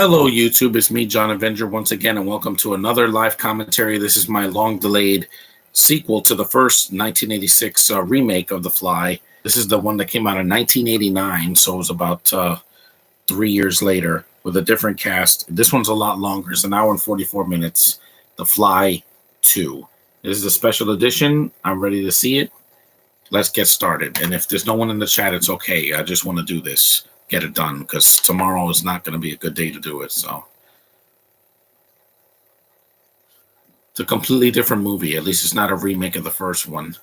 Hello, YouTube. It's me, John Avenger, once again, and welcome to another live commentary. This is my long-delayed sequel to the first 1986 remake of The Fly. This is the one that came out in 1989, so it was about 3 years later with a different cast. This one's a lot longer. It's an hour and 44 minutes. The Fly 2. This is a special edition. I'm ready to see it. Let's get started. And if there's no one in the chat, it's okay. I just want to do this. Get it done, because tomorrow is not going to be a good day to do it. So it's a completely different movie. At least it's not a remake of the first one.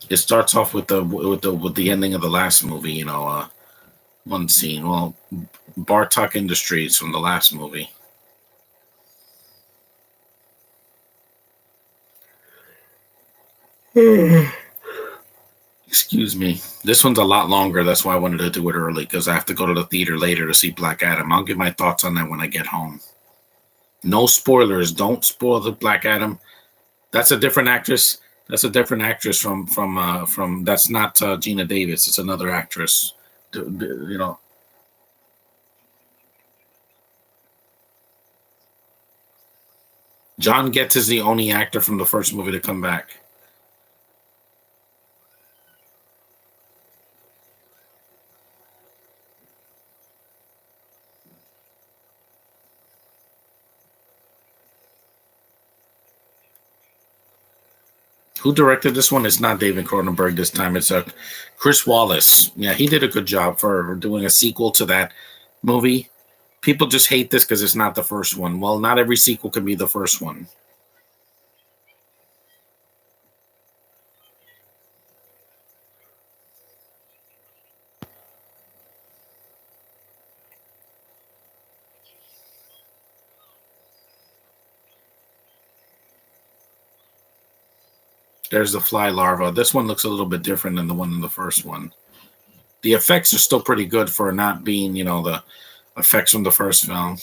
It starts off with the ending of the last movie. One scene. Well, Bartok Industries from the last movie. Excuse me. This one's a lot longer. That's why I wanted to do it early, because I have to go to the theater later to see Black Adam. I'll give my thoughts on that when I get home. No spoilers. Don't spoil the Black Adam. That's a different actress. That's a different actress from. That's not Gina Davis. It's another actress. John Getz is the only actor from the first movie to come back. Who directed this one? It's not David Cronenberg this time. It's Chris Wallace. Yeah, he did a good job for doing a sequel to that movie. People just hate this because it's not the first one. Well, not every sequel can be the first one. There's the fly larva. This one looks a little bit different than the one in the first one. The effects are still pretty good for not being, the effects from the first film.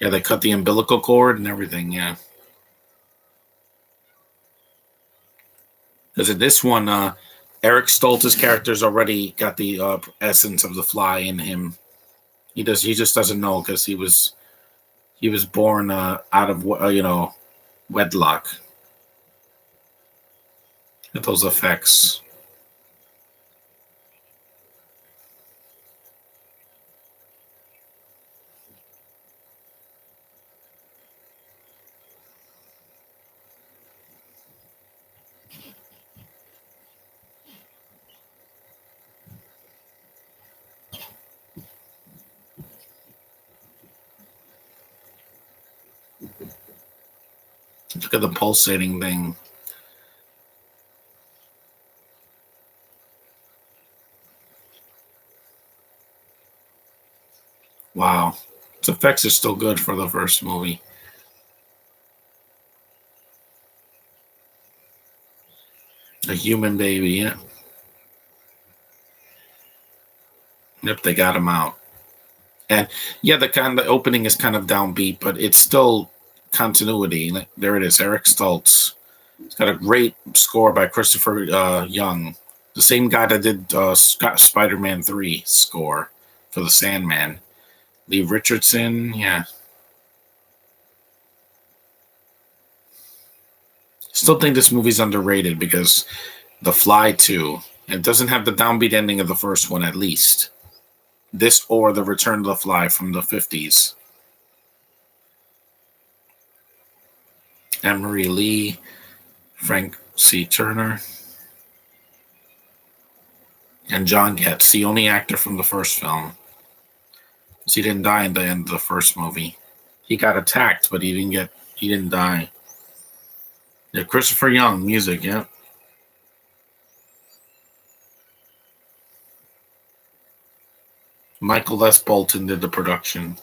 Yeah, they cut the umbilical cord and everything, yeah. Because in this one, Eric Stoltz's character's already got the essence of the fly in him. He just doesn't know, because he was born out of wedlock. At those effects. Look at the pulsating thing. Wow. Its effects are still good for the first movie. A human baby, yeah. Yep, they got him out. And yeah, the opening is kind of downbeat, but it's still continuity. There it is, Eric Stoltz. It's got a great score by Christopher Young, the same guy that did Spider-Man 3 score for the Sandman. Lee Richardson, yeah. Still think this movie's underrated because The Fly 2, it doesn't have the downbeat ending of the first one, at least. This or The Return of the Fly from the 50s. Anne-Marie Lee, Frank C. Turner, and John Getz, the only actor from the first film. Because he didn't die in the end of the first movie. He got attacked, but he didn't die. Yeah, Christopher Young, music, yeah. Michael S. Bolton did the production.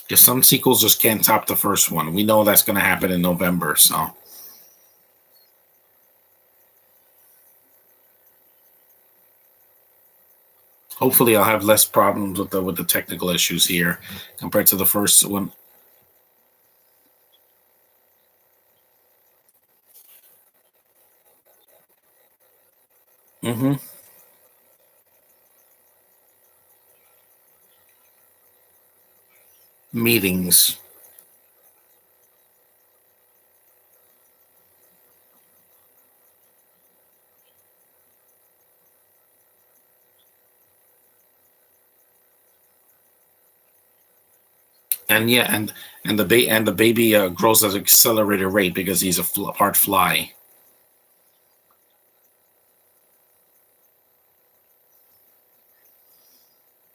Because some sequels just can't top the first one. We know that's going to happen in November, so. Hopefully, I'll have less problems with the technical issues here compared to the first one. Mm-hmm. Meetings. And yeah, and the baby grows at an accelerated rate because he's a part fly.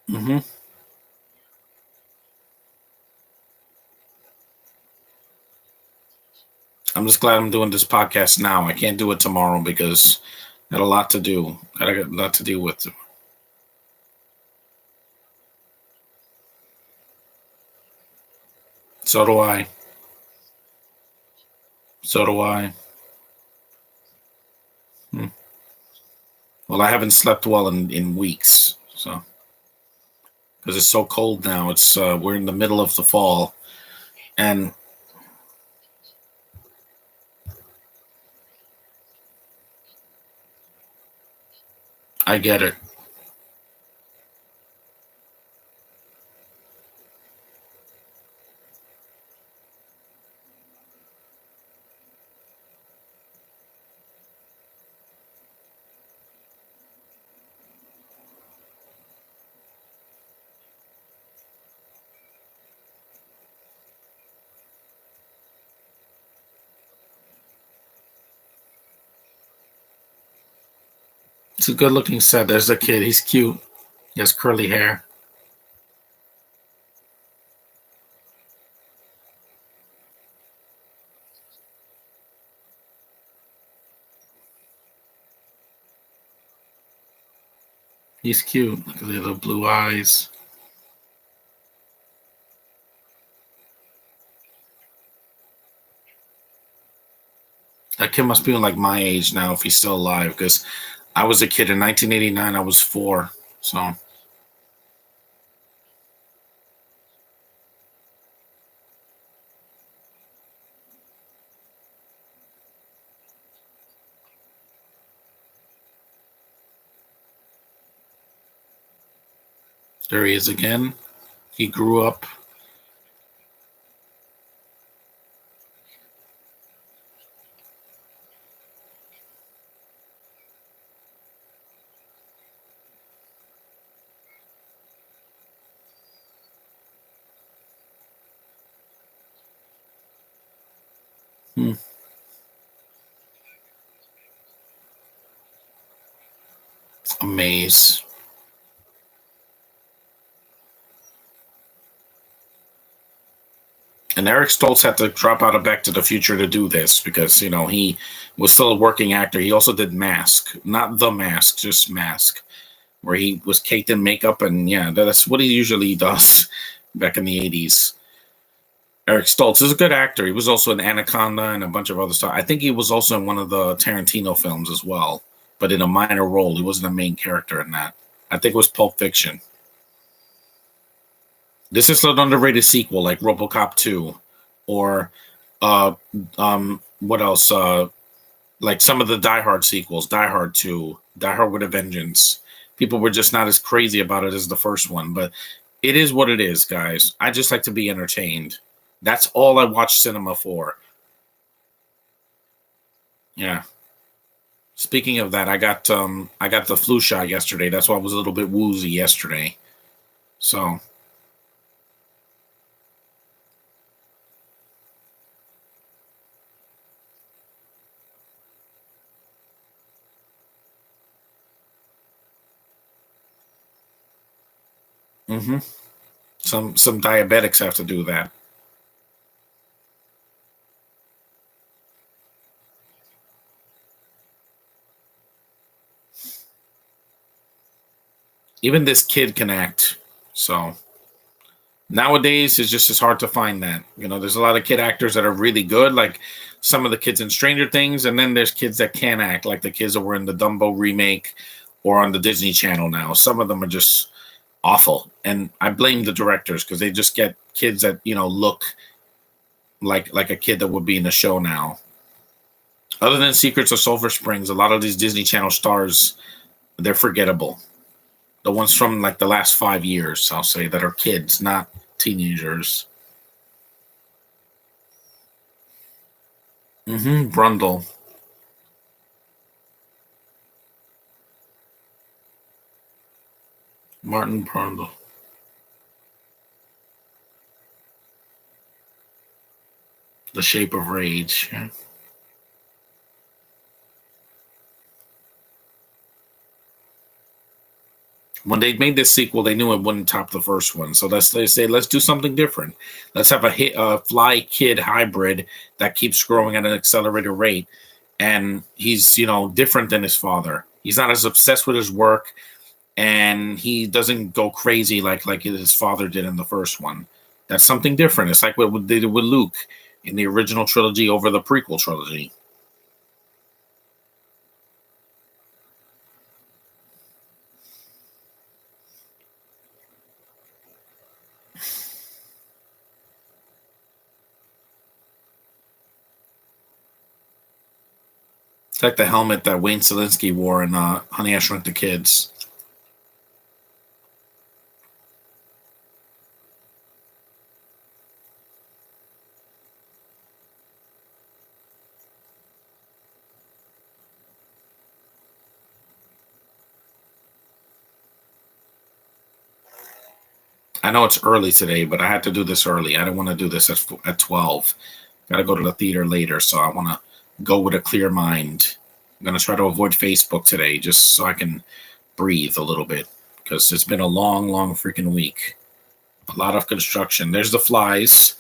Hmm. I'm just glad I'm doing this podcast now. I can't do it tomorrow because I got a lot to do. I got a lot to deal with. So do I. So do I. Hmm. Well, I haven't slept well in weeks. So because it's so cold now, it's we're in the middle of the fall, and I get it. It's a good looking set. There's a kid. He's cute. He has curly hair. He's cute. Look at the little blue eyes. That kid must be like my age now if he's still alive because I was a kid in 1989. I was 4. So there he is again. He grew up. Hmm, a maze. And Eric Stoltz had to drop out of Back to the Future to do this because, he was still a working actor. He also did Mask, not The Mask, just Mask, where he was caked in makeup. And yeah, that's what he usually does back in the 80s. Eric Stoltz is a good actor. He was also in Anaconda and a bunch of other stuff. I think he was also in one of the Tarantino films as well, but in a minor role. He wasn't a main character in that. I think it was Pulp Fiction. This is an underrated sequel like RoboCop 2 or uh what else? Like some of the Die Hard sequels, Die Hard 2, Die Hard with a Vengeance. People were just not as crazy about it as the first one, but it is what it is, guys. I just like to be entertained. That's all I watch cinema for. Yeah. Speaking of that, I got the flu shot yesterday. That's why I was a little bit woozy yesterday. So, hmm, some diabetics have to do that. Even this kid can act. So, Nowadays, it's hard to find that. There's a lot of kid actors that are really good, like some of the kids in Stranger Things, and then there's kids that can't act, like the kids that were in the Dumbo remake or on the Disney Channel now. Some of them are just awful, and I blame the directors because they just get kids that look like a kid that would be in the show now. Other than Secrets of Sulphur Springs, a lot of these Disney Channel stars, they're forgettable. The ones from like the last 5 years, I'll say, that are kids, not teenagers. Brundle. Martin Brundle. The Shape of Rage. Yeah. When they made this sequel, they knew it wouldn't top the first one. So they say, let's do something different. Let's have a fly kid hybrid that keeps growing at an accelerated rate. And he's, different than his father. He's not as obsessed with his work, and he doesn't go crazy like his father did in the first one. That's something different. It's like what they did with Luke in the original trilogy over the prequel trilogy. It's like the helmet that Wayne Selinsky wore in Honey, I Shrunk the Kids. I know it's early today, but I had to do this early. I didn't want to do this at 12. Got to go to the theater later, so I want to go with a clear mind. I'm going to try to avoid Facebook today just so I can breathe a little bit because it's been a long, long freaking week. A lot of construction. There's the flies,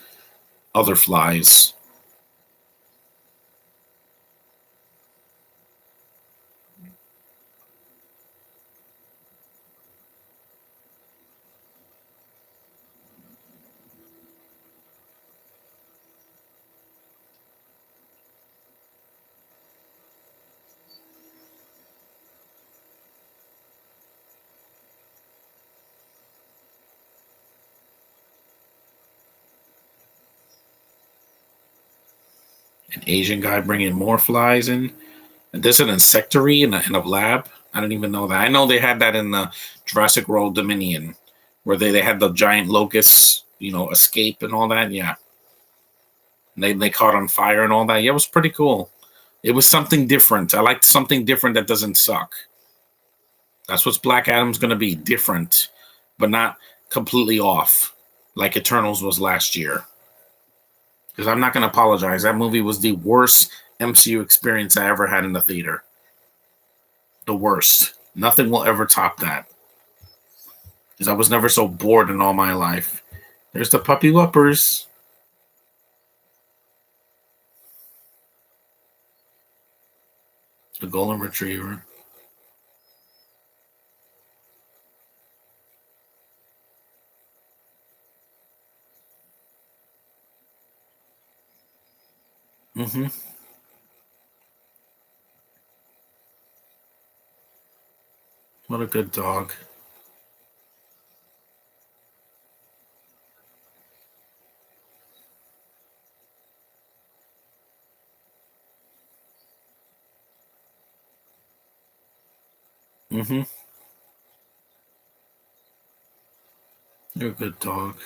other flies. An Asian guy bringing more flies in. And there's an insectary in a lab. I didn't even know that. I know they had that in the Jurassic World Dominion, where they had the giant locusts, escape and all that. Yeah, and they caught on fire and all that. Yeah, it was pretty cool. It was something different. I liked something different that doesn't suck. That's what Black Adam's going to be, different, but not completely off, like Eternals was last year. Because I'm not going to apologize. That movie was the worst MCU experience I ever had in the theater. The worst. Nothing will ever top that. Because I was never so bored in all my life. There's the puppy whoppers. The golden retriever. Mm-hmm. What a good dog. Mm-hmm. You're a good dog.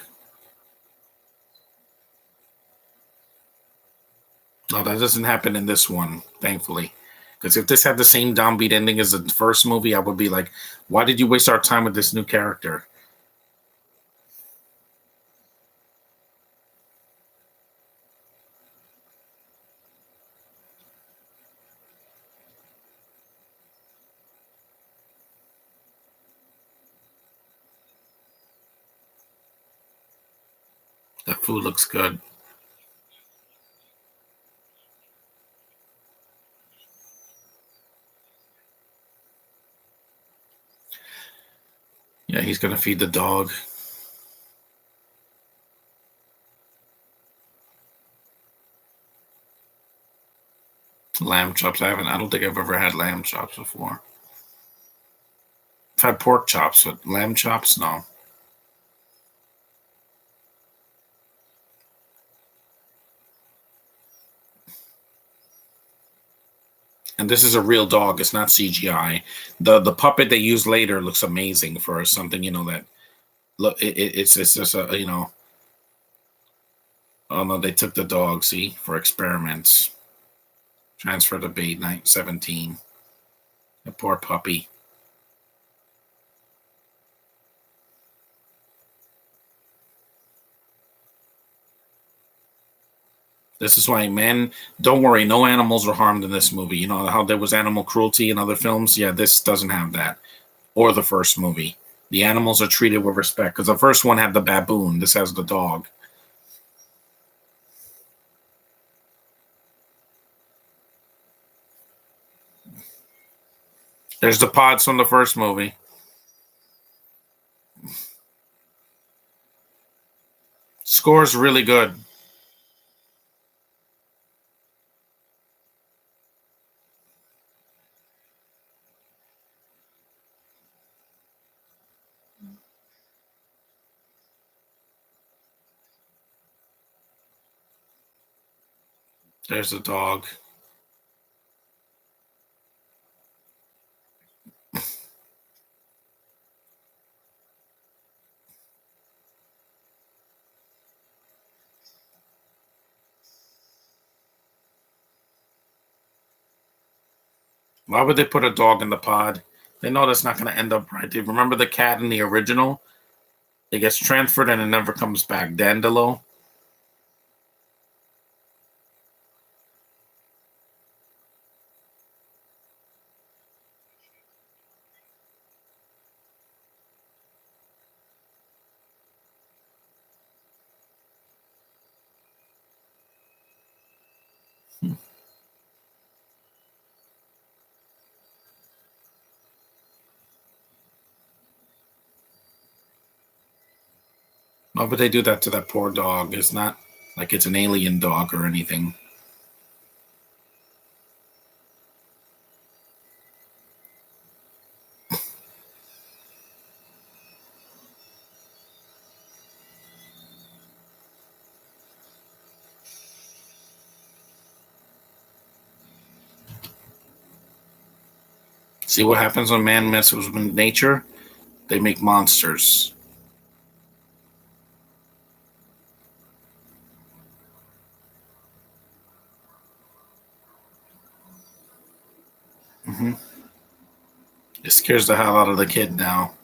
No, that doesn't happen in this one, thankfully. Because if this had the same downbeat ending as the first movie, I would be like, why did you waste our time with this new character? That food looks good. Yeah, he's going to feed the dog. chops. I don't think I've ever had lamb chops before. I've had pork chops, but lamb chops, no. And this is a real dog. It's not CGI. The puppet they use later looks amazing for something, that look. It's just a, Oh no, they took the dog. See, for experiments. Transfer to bait night 17. The poor puppy. This is why, man, don't worry, no animals were harmed in this movie. You know how there was animal cruelty in other films? Yeah, this doesn't have that. Or the first movie. The animals are treated with respect because the first one had the baboon. This has the dog. There's the pods from the first movie. Score's really good. There's the dog. Why would they put a dog in the pod? They know that's not going to end up right. Do you remember the cat in the original? It gets transferred and it never comes back. Dandelo. Why would they do that to that poor dog? It's not like it's an alien dog or anything. See what happens when man messes with nature? They make monsters. Hmm. It scares the hell out of the kid now.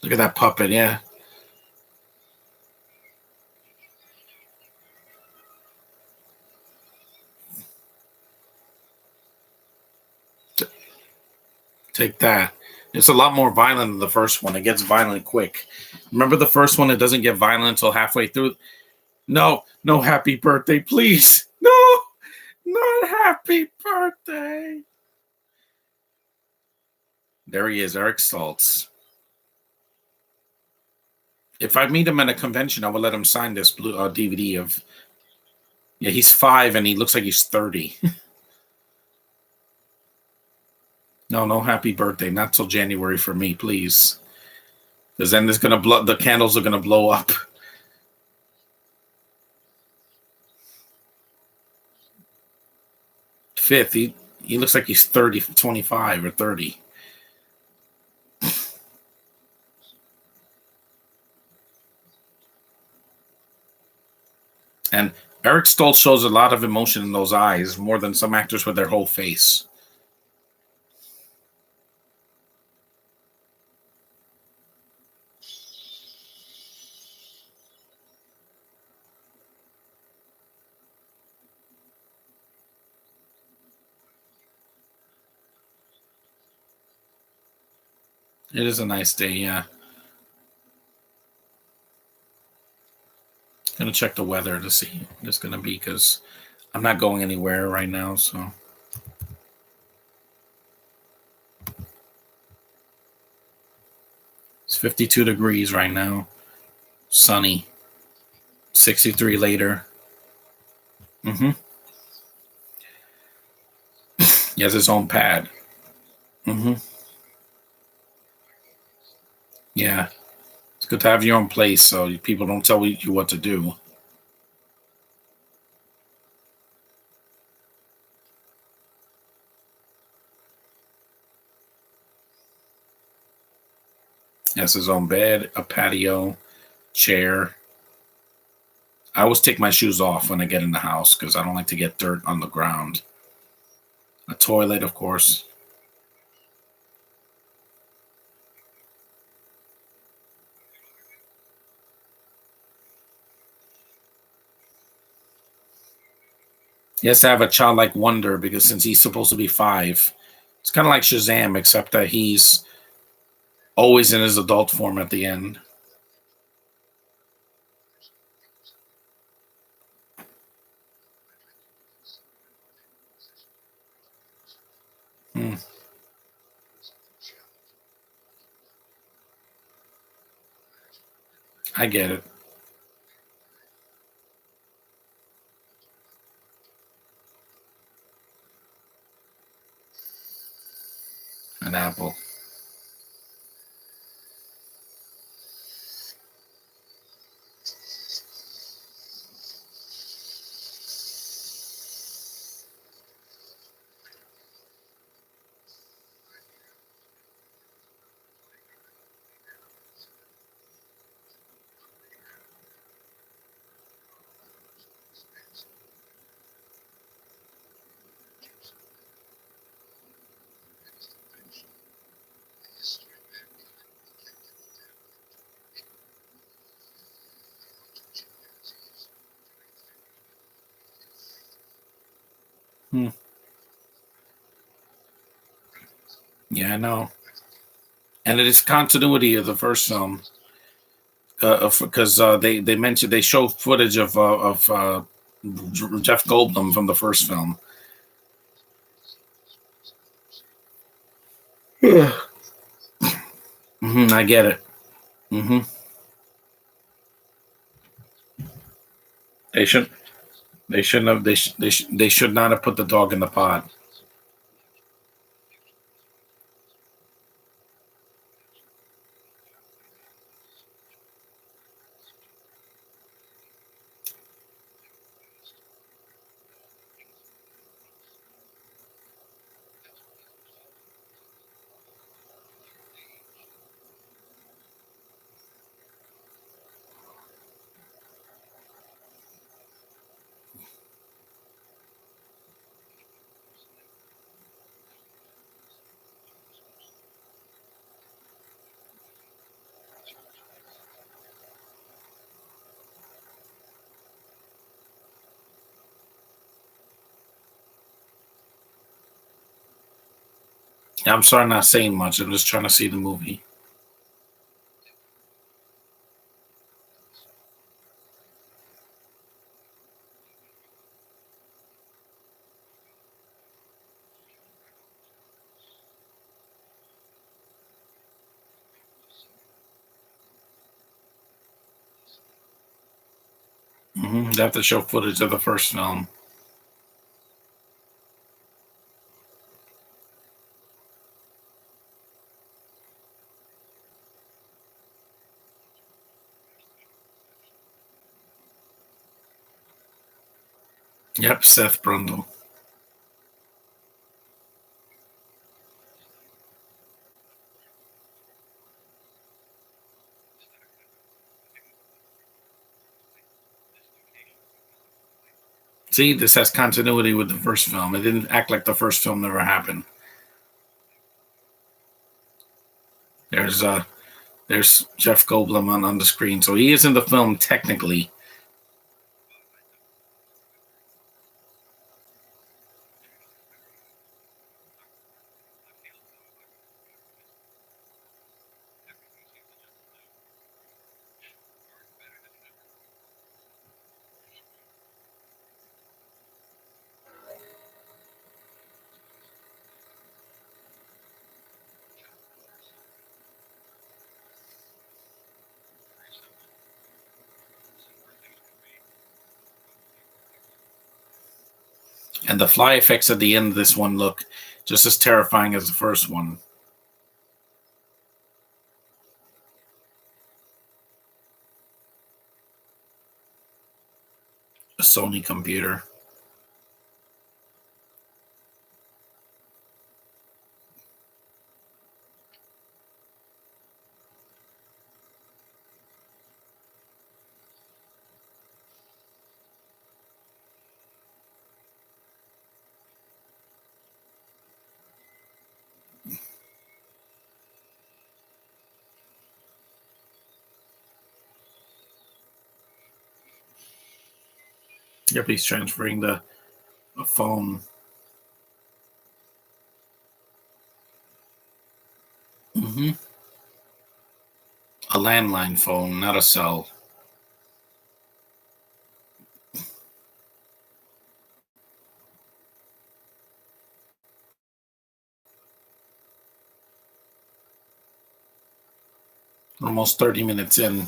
Look at that puppet, yeah. Take that. It's a lot more violent than the first one. It gets violent quick. Remember the first one? It doesn't get violent until halfway through. No, no happy birthday, please. No, not happy birthday. There he is, Eric Stoltz. If I meet him at a convention, I will let him sign this blue DVD of. Yeah, he's 5 and he looks like he's 30. No, no happy birthday. Not till January for me, please. Because then there's gonna blow. The candles are gonna blow up. Fifth, he looks like he's 30, 25 or 30. And Eric Stoltz shows a lot of emotion in those eyes, more than some actors with their whole face. It is a nice day, yeah. Gonna check the weather to see what it's gonna be because I'm not going anywhere right now, so 52 degrees right now. Sunny. 63 later. Mm-hmm. He has his own pad. Mm-hmm. Yeah. It's good to have your own place so people don't tell you what to do. He has his own bed, a patio, chair. I always take my shoes off when I get in the house because I don't like to get dirt on the ground. A toilet, of course. He has to have a childlike wonder because since he's supposed to be 5, it's kind of like Shazam, except that he's always in his adult form at the end. Hmm, I get it. An apple. Hmm. Yeah, I know. And it is continuity of the first film because they mentioned they show footage of Jeff Goldblum from the first film. Yeah. I get it. hmm They should. They shouldn't have. They should not have put the dog in the pot. I'm sorry, I'm not saying much. I'm just trying to see the movie. They have to show footage of the first film. Yep, Seth Brundle. See, this has continuity with the first film. It didn't act like the first film never happened. There's there's Jeff Goldblum on the screen, so he is in the film technically. And the fly effects at the end of this one look just as terrifying as the first one. A Sony computer. Yep, he's transferring the phone. Mm-hmm. A landline phone, not a cell. Almost 30 minutes in.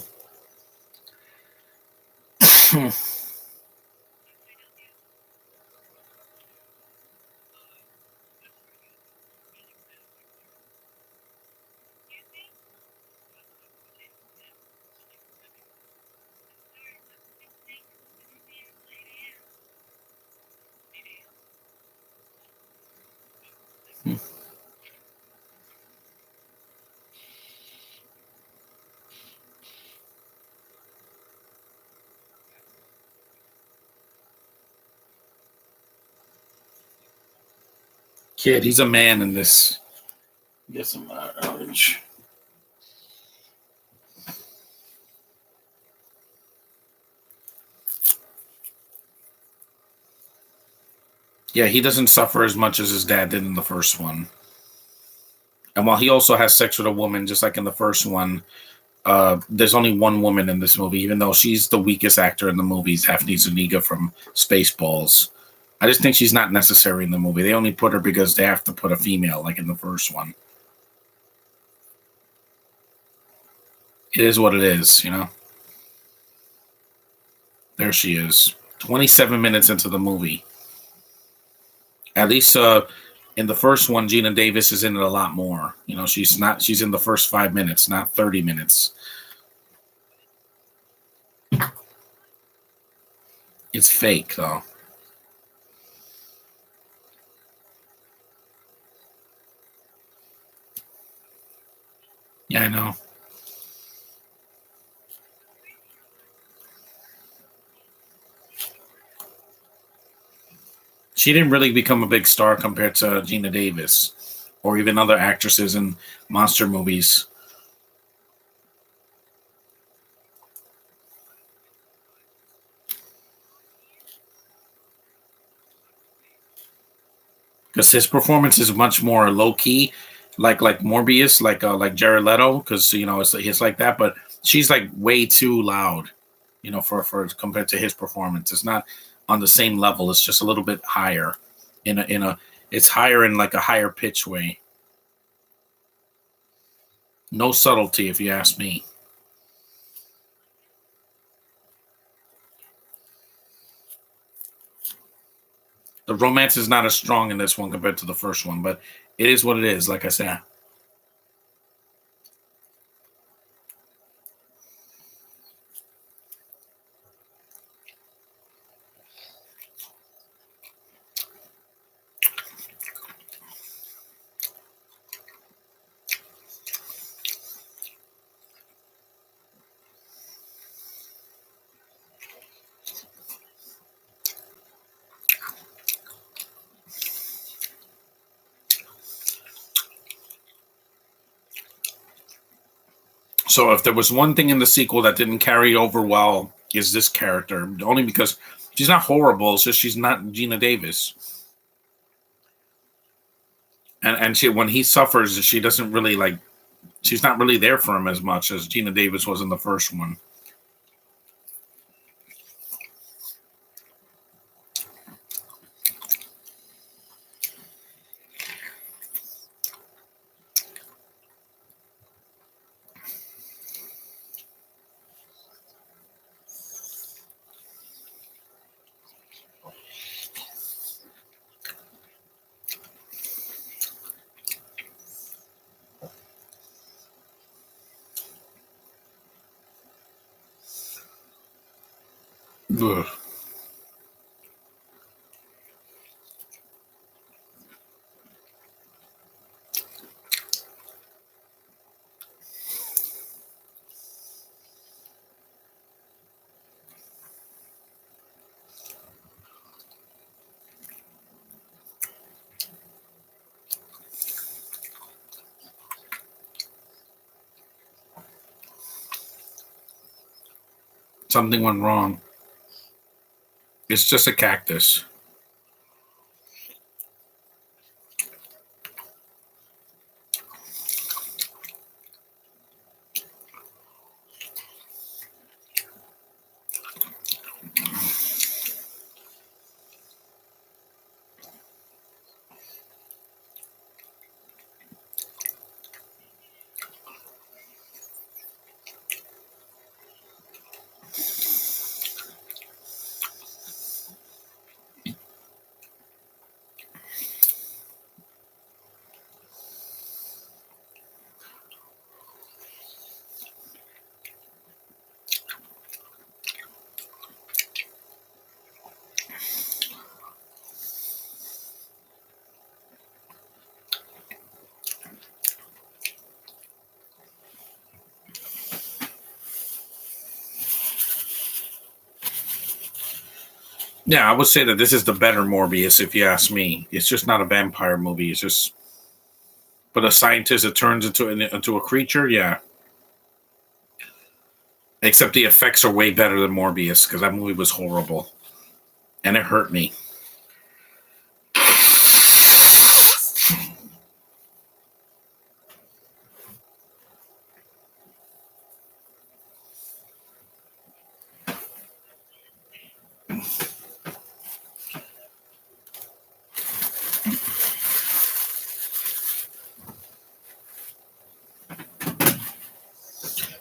Kid, he's a man in this. Get some orange. Yeah, he doesn't suffer as much as his dad did in the first one. And while he also has sex with a woman, just like in the first one, there's only one woman in this movie, even though she's the weakest actor in the movie, Daphne Zuniga from Spaceballs. I just think she's not necessary in the movie. They only put her because they have to put a female, like in the first one. It is what it is, you know? There she is. 27 minutes into the movie. At least in the first one, Gina Davis is in it a lot more. You know, she's in the first 5 minutes, not 30 minutes. It's fake, though. Yeah, I know. She didn't really become a big star compared to Gina Davis or even other actresses in monster movies. Because his performance is much more low key, like Morbius, like Jared Leto, because you know it's like that. But she's like way too loud, you know, for compared to his performance. It's not on the same level. It's just a little bit higher, in a it's higher in like a higher pitch way. No subtlety, if you ask me. The romance is not as strong in this one compared to the first one, but it is what it is. Like I said. So if there was one thing in the sequel that didn't carry over well, is this character. Only because she's not horrible, it's just she's not Gina Davis. And she when he suffers, she doesn't really like she's not really there for him as much as Gina Davis was in the first one. Ugh. Something went wrong. It's just a cactus. Yeah, I would say that this is the better Morbius, if you ask me. It's just not a vampire movie. It's just, but a scientist that turns into a creature. Yeah, except the effects are way better than Morbius because that movie was horrible and it hurt me.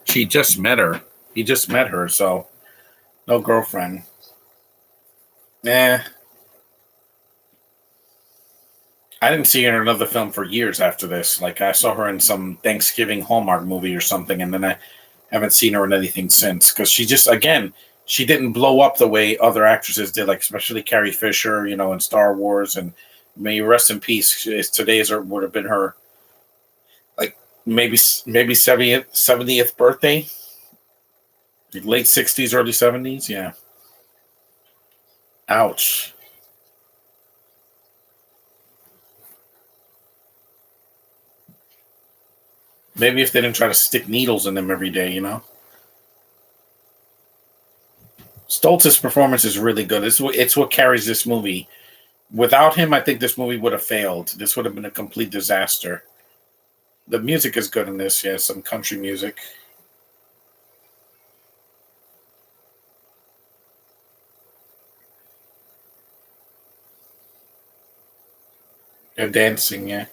She just met her. He just met her, so no girlfriend. Nah, I didn't see her in another film for years after this. Like I saw her in some Thanksgiving Hallmark movie or something, and then I haven't seen her in anything since. Because she just, again, she didn't blow up the way other actresses did, like especially Carrie Fisher, in Star Wars. And may you rest in peace. Today's would have been her, like maybe 70th birthday, like late 60s, early 70s. Yeah. Ouch. Maybe if they didn't try to stick needles in them every day. Stoltz's performance is really good. It's what carries this movie. Without him, I think this movie would have failed. This would have been a complete disaster. The music is good in this. Yeah, some country music. And dancing. Yeah,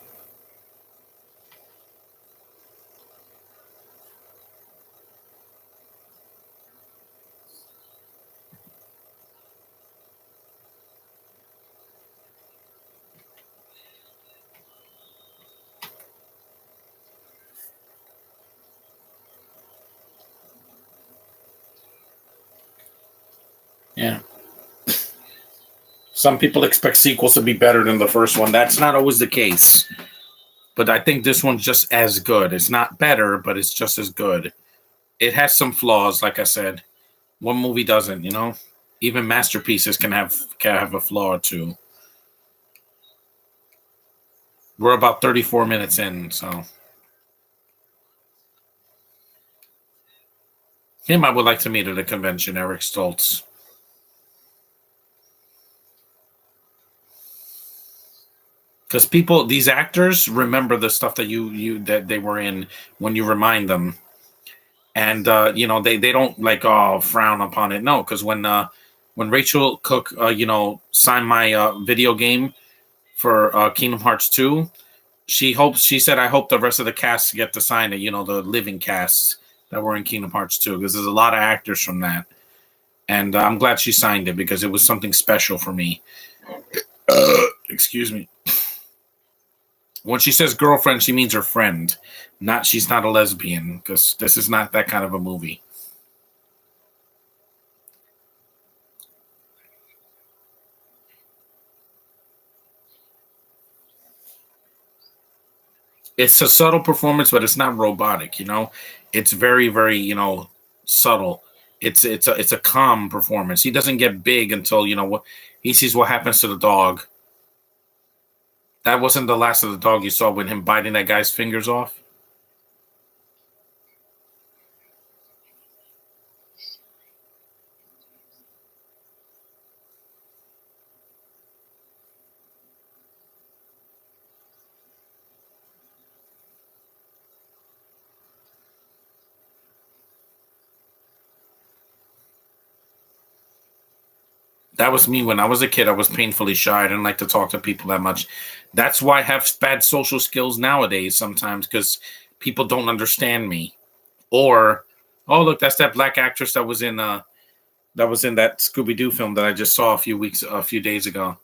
yeah. Some people expect sequels to be better than the first one. That's not always the case. But I think this one's just as good. It's not better, but it's just as good. It has some flaws, like I said. One movie doesn't. Even masterpieces can have a flaw or two. We're about 34 minutes in, so him I would like to meet at a convention, Eric Stoltz. Because these actors remember the stuff that they were in when you remind them, and they don't like frown upon it. No, because when Rachel Cook signed my video game for Kingdom Hearts 2, she said I hope the rest of the cast get to sign it. The living casts that were in Kingdom Hearts 2, because there's a lot of actors from that, and I'm glad she signed it because it was something special for me. Excuse me. When she says girlfriend, she means her friend. She's not a lesbian, because this is not that kind of a movie. It's a subtle performance, but it's not robotic. It's very, very, subtle. It's a calm performance. He doesn't get big until what he sees what happens to the dog. That wasn't the last of the dog you saw with him biting that guy's fingers off. That was me when I was a kid. I was painfully shy. I didn't like to talk to people that much. That's why I have bad social skills nowadays sometimes because people don't understand me. Or, oh look, that's that black actress that was in that Scooby Doo film that I just saw a few days ago.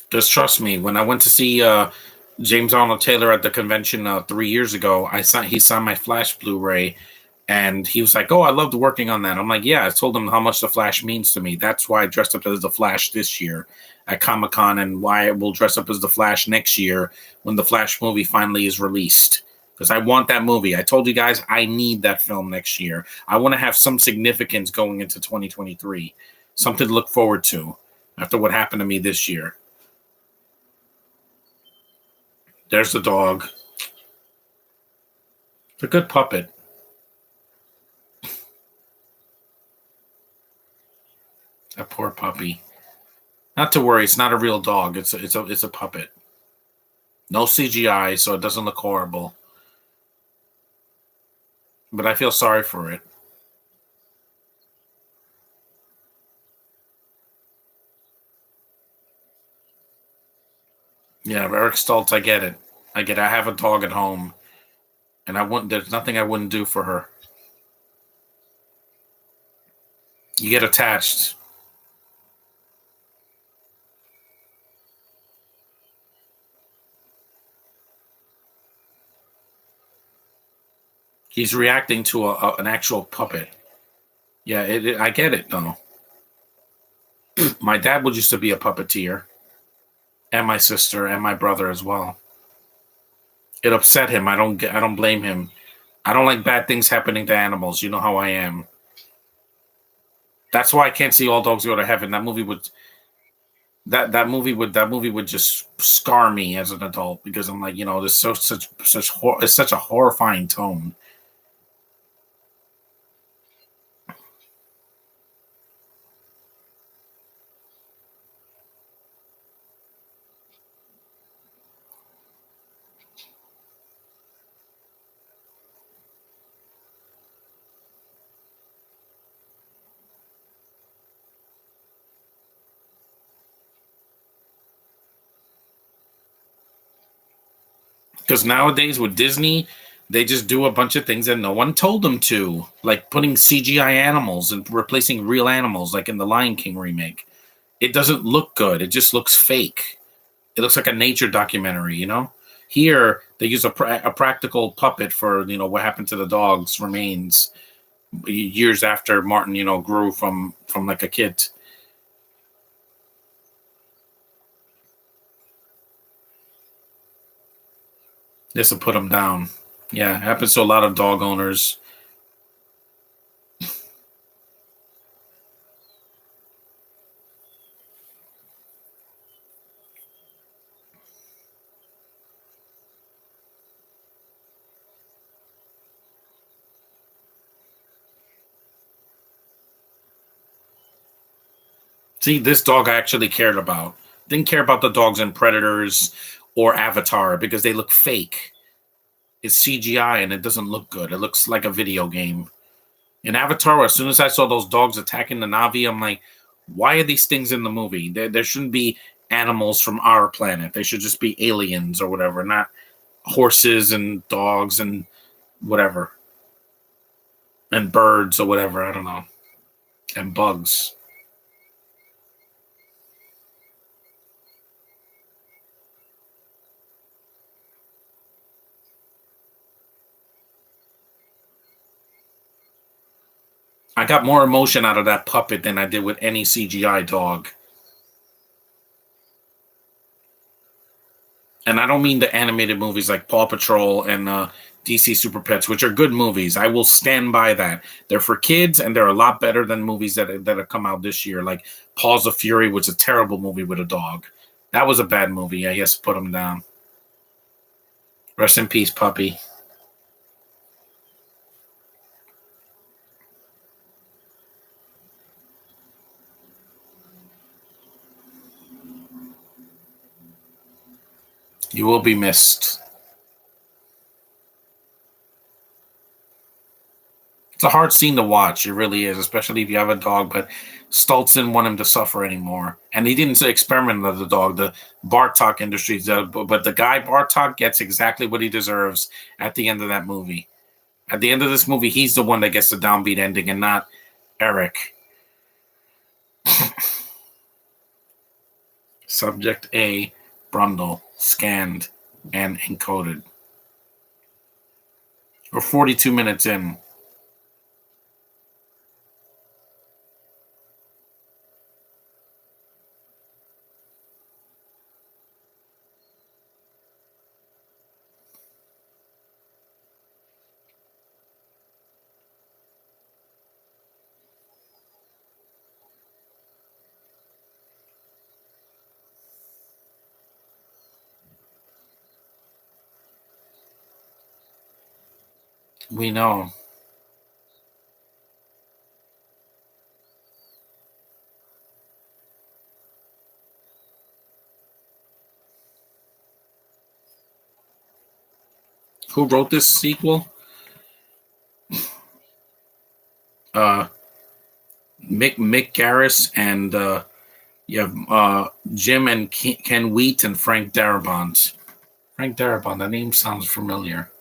Just trust me. When I went to see James Arnold Taylor at the convention 3 years ago, he saw my Flash Blu-ray, and he was like, "Oh, I loved working on that." I'm like, "Yeah." I told him how much the Flash means to me. That's why I dressed up as the Flash this year at Comic Con, and why I will dress up as the Flash next year when the Flash movie finally is released. Because I want that movie. I told you guys I need that film next year. I want to have some significance going into 2023, something to look forward to after what happened to me this year. There's the dog. It's a good puppet. That poor puppy. Not to worry, it's not a real dog. It's a puppet. No CGI, so it doesn't look horrible. But I feel sorry for it. Yeah, Eric Stoltz, I get it. I get it. I have a dog at home, and I wouldn't. There's nothing I wouldn't do for her. You get attached. He's reacting to an actual puppet. Yeah, I get it though. My dad would used to be a puppeteer, and my sister and my brother as well. It upset him. I don't blame him. I don't like bad things happening to animals. You know how I am. That's why I can't see All Dogs Go to Heaven. That movie would just scar me as an adult because I'm like, there's it's such a horrifying tone. Because nowadays with Disney, they just do a bunch of things that no one told them to, like putting CGI animals and replacing real animals, like in the Lion King remake. It doesn't look good. It just looks fake. It looks like a nature documentary. Here, they use a practical puppet for, what happened to the dog's remains years after Martin, grew from like a kid. This will put him down. Yeah, it happens to a lot of dog owners. See, this dog I actually cared about. Didn't care about the dogs in Predators or Avatar because they look fake. It's CGI and it doesn't look good. It looks like a video game. In Avatar, as soon as I saw those dogs attacking the Navi, I'm like, why are these things in the movie? There shouldn't be animals from our planet. They should just be aliens or whatever, not horses and dogs and whatever, and birds or whatever. I don't know, and bugs. I got more emotion out of that puppet than I did with any CGI dog. And I don't mean the animated movies like Paw Patrol and DC Super Pets, which are good movies. I will stand by that. They're for kids, and they're a lot better than movies that have come out this year, like Paws of Fury, which is a terrible movie with a dog. That was a bad movie. I guess put him down. Rest in peace, puppy. You will be missed. It's a hard scene to watch. It really is, especially if you have a dog. But Stoltz didn't want him to suffer anymore, and he didn't say experiment with the dog. The Bartok Industries, but the guy Bartok gets exactly what he deserves at the end of that movie. At the end of this movie, he's the one that gets the downbeat ending, and not Eric. Subject A, Brundle, scanned and encoded. We're 42 minutes in. We know. Who wrote this sequel? Uh, Mick Garris and you have Jim and Ken Wheat and Frank Darabont. Frank Darabont, that name sounds familiar.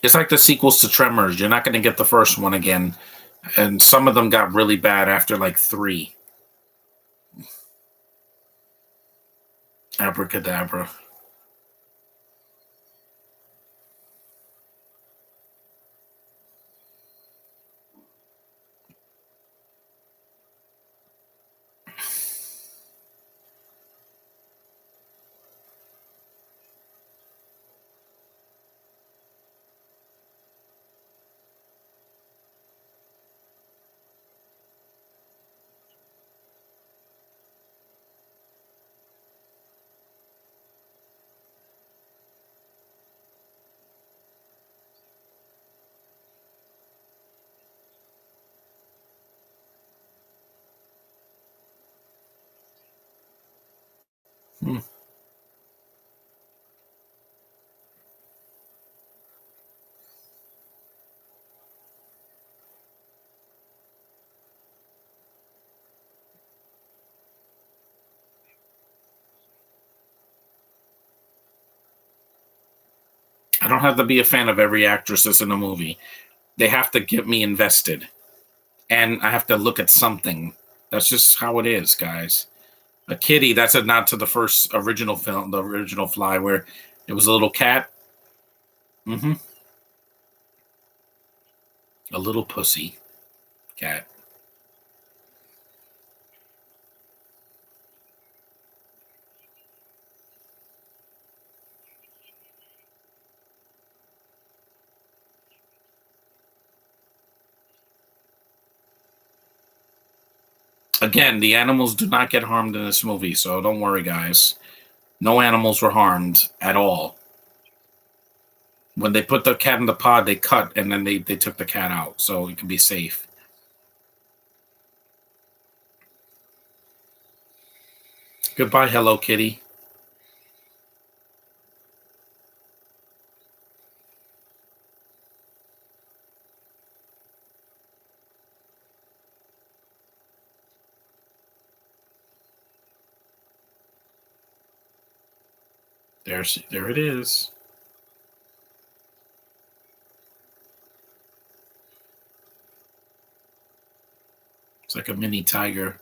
It's like the sequels to Tremors. You're not going to get the first one again. And some of them got really bad after like 3. Abracadabra. Hmm. I don't have to be a fan of every actress that's in a movie. They have to get me invested. And I have to look at something. That's just how it is, guys. A kitty, that's a nod to the first original film, the original Fly, where it was a little cat. Mm-hmm. A little pussy cat. Again, the animals do not get harmed in this movie, so don't worry, guys. No animals were harmed at all. When they put the cat in the pod, they cut and then they took the cat out, so it can be safe. Goodbye, Hello Kitty. There it is. It's like a mini tiger.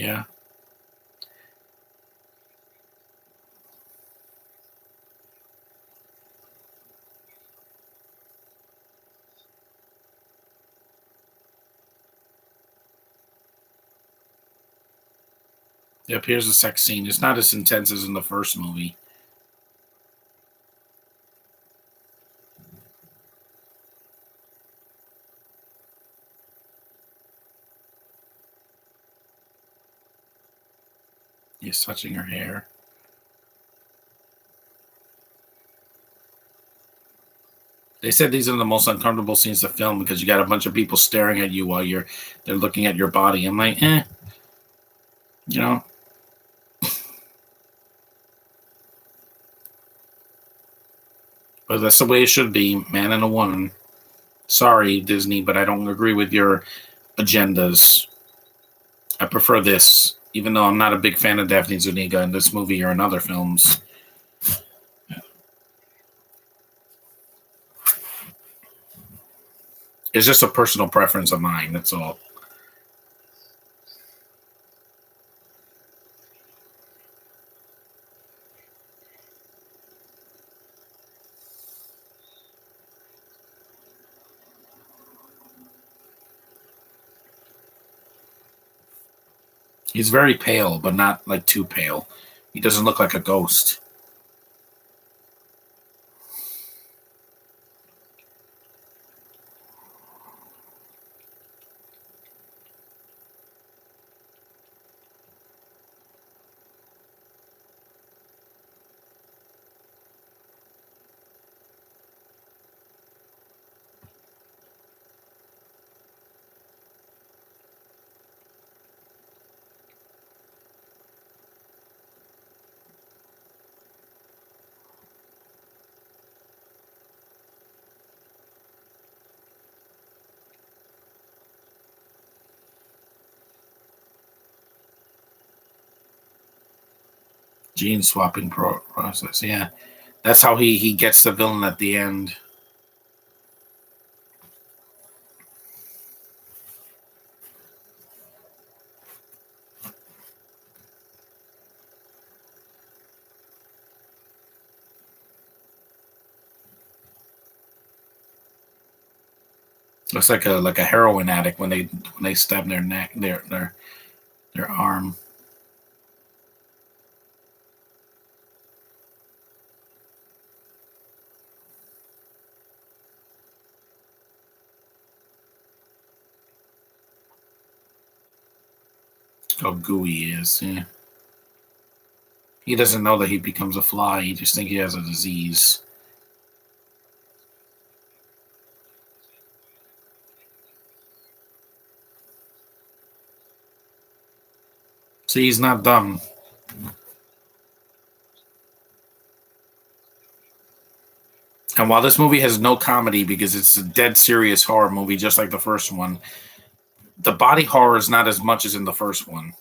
Yeah. Yep, here's a sex scene. It's not as intense as in the first movie. He's touching her hair. They said these are the most uncomfortable scenes to film because you got a bunch of people staring at you while they're looking at your body. I'm like, you know, but that's the way it should be, man and a woman. Sorry, Disney, but I don't agree with your agendas. I prefer this, even though I'm not a big fan of Daphne Zuniga in this movie or in other films. It's just a personal preference of mine. That's all. He's very pale, but not like too pale. He doesn't look like a ghost. Gene swapping process. Yeah, that's how he gets the villain at the end. Looks like a heroin addict when they stab their neck, their arm. How gooey he is. Yeah. He doesn't know that he becomes a fly. He just thinks he has a disease. See, he's not dumb. And while this movie has no comedy because it's a dead serious horror movie, just like the first one, the body horror is not as much as in the first one.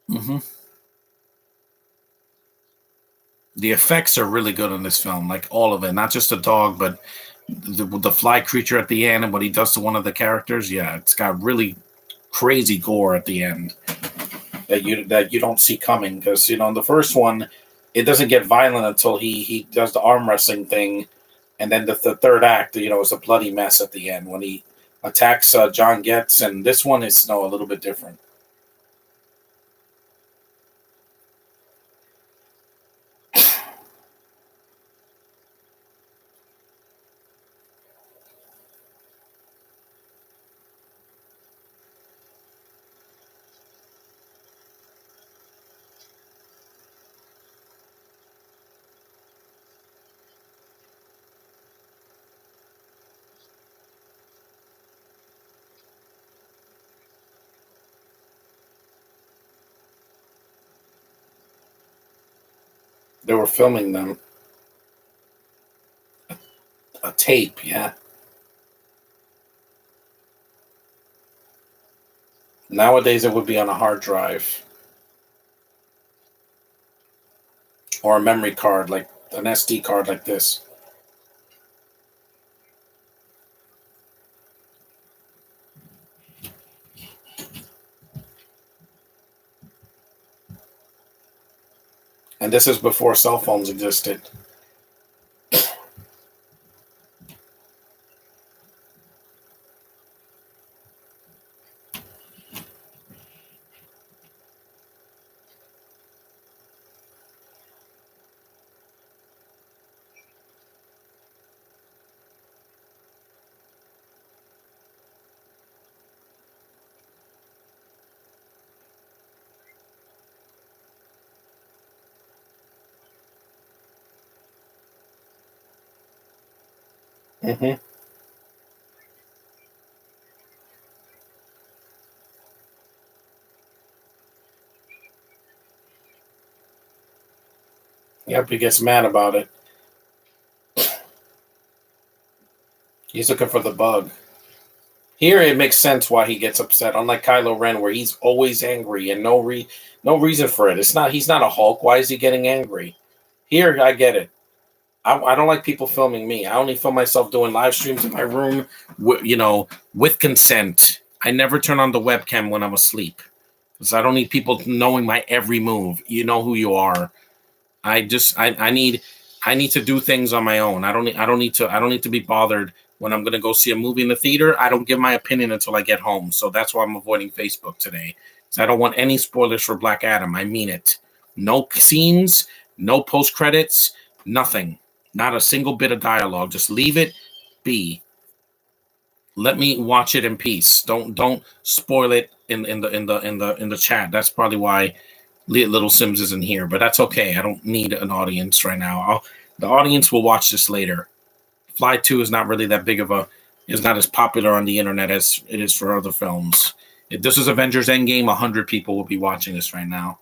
Hmm. The effects are really good in this film, like all of it, not just the dog, but the fly creature at the end and what he does to one of the characters. Yeah, it's got really crazy gore at the end that you don't see coming because in the first one, it doesn't get violent until he does the arm wrestling thing, and then the third act, is a bloody mess at the end when he attacks John Getz, and this one is a little bit different. They were filming them a tape, yeah. Nowadays, it would be on a hard drive or a memory card, like an SD card like this. And this is before cell phones existed. Mm-hmm. Yep, he gets mad about it. He's looking for the bug. Here, it makes sense why he gets upset. Unlike Kylo Ren, where he's always angry and no reason for it. He's not a Hulk. Why is he getting angry? Here, I get it. I don't like people filming me. I only film myself doing live streams in my room, with consent. I never turn on the webcam when I'm asleep because I don't need people knowing my every move. You know who you are. I need to do things on my own. I don't need to be bothered when I'm going to go see a movie in the theater. I don't give my opinion until I get home. So that's why I'm avoiding Facebook today. So I don't want any spoilers for Black Adam. I mean it. No scenes, no post credits, nothing. Not a single bit of dialogue. Just leave it be. Let me watch it in peace. Don't spoil it in the chat. That's probably why Little Sims isn't here, but that's okay. I don't need an audience right now. The audience will watch this later. Fly 2 is not really that big of is not as popular on the internet as it is for other films. If this is Avengers Endgame, 100 people will be watching this right now.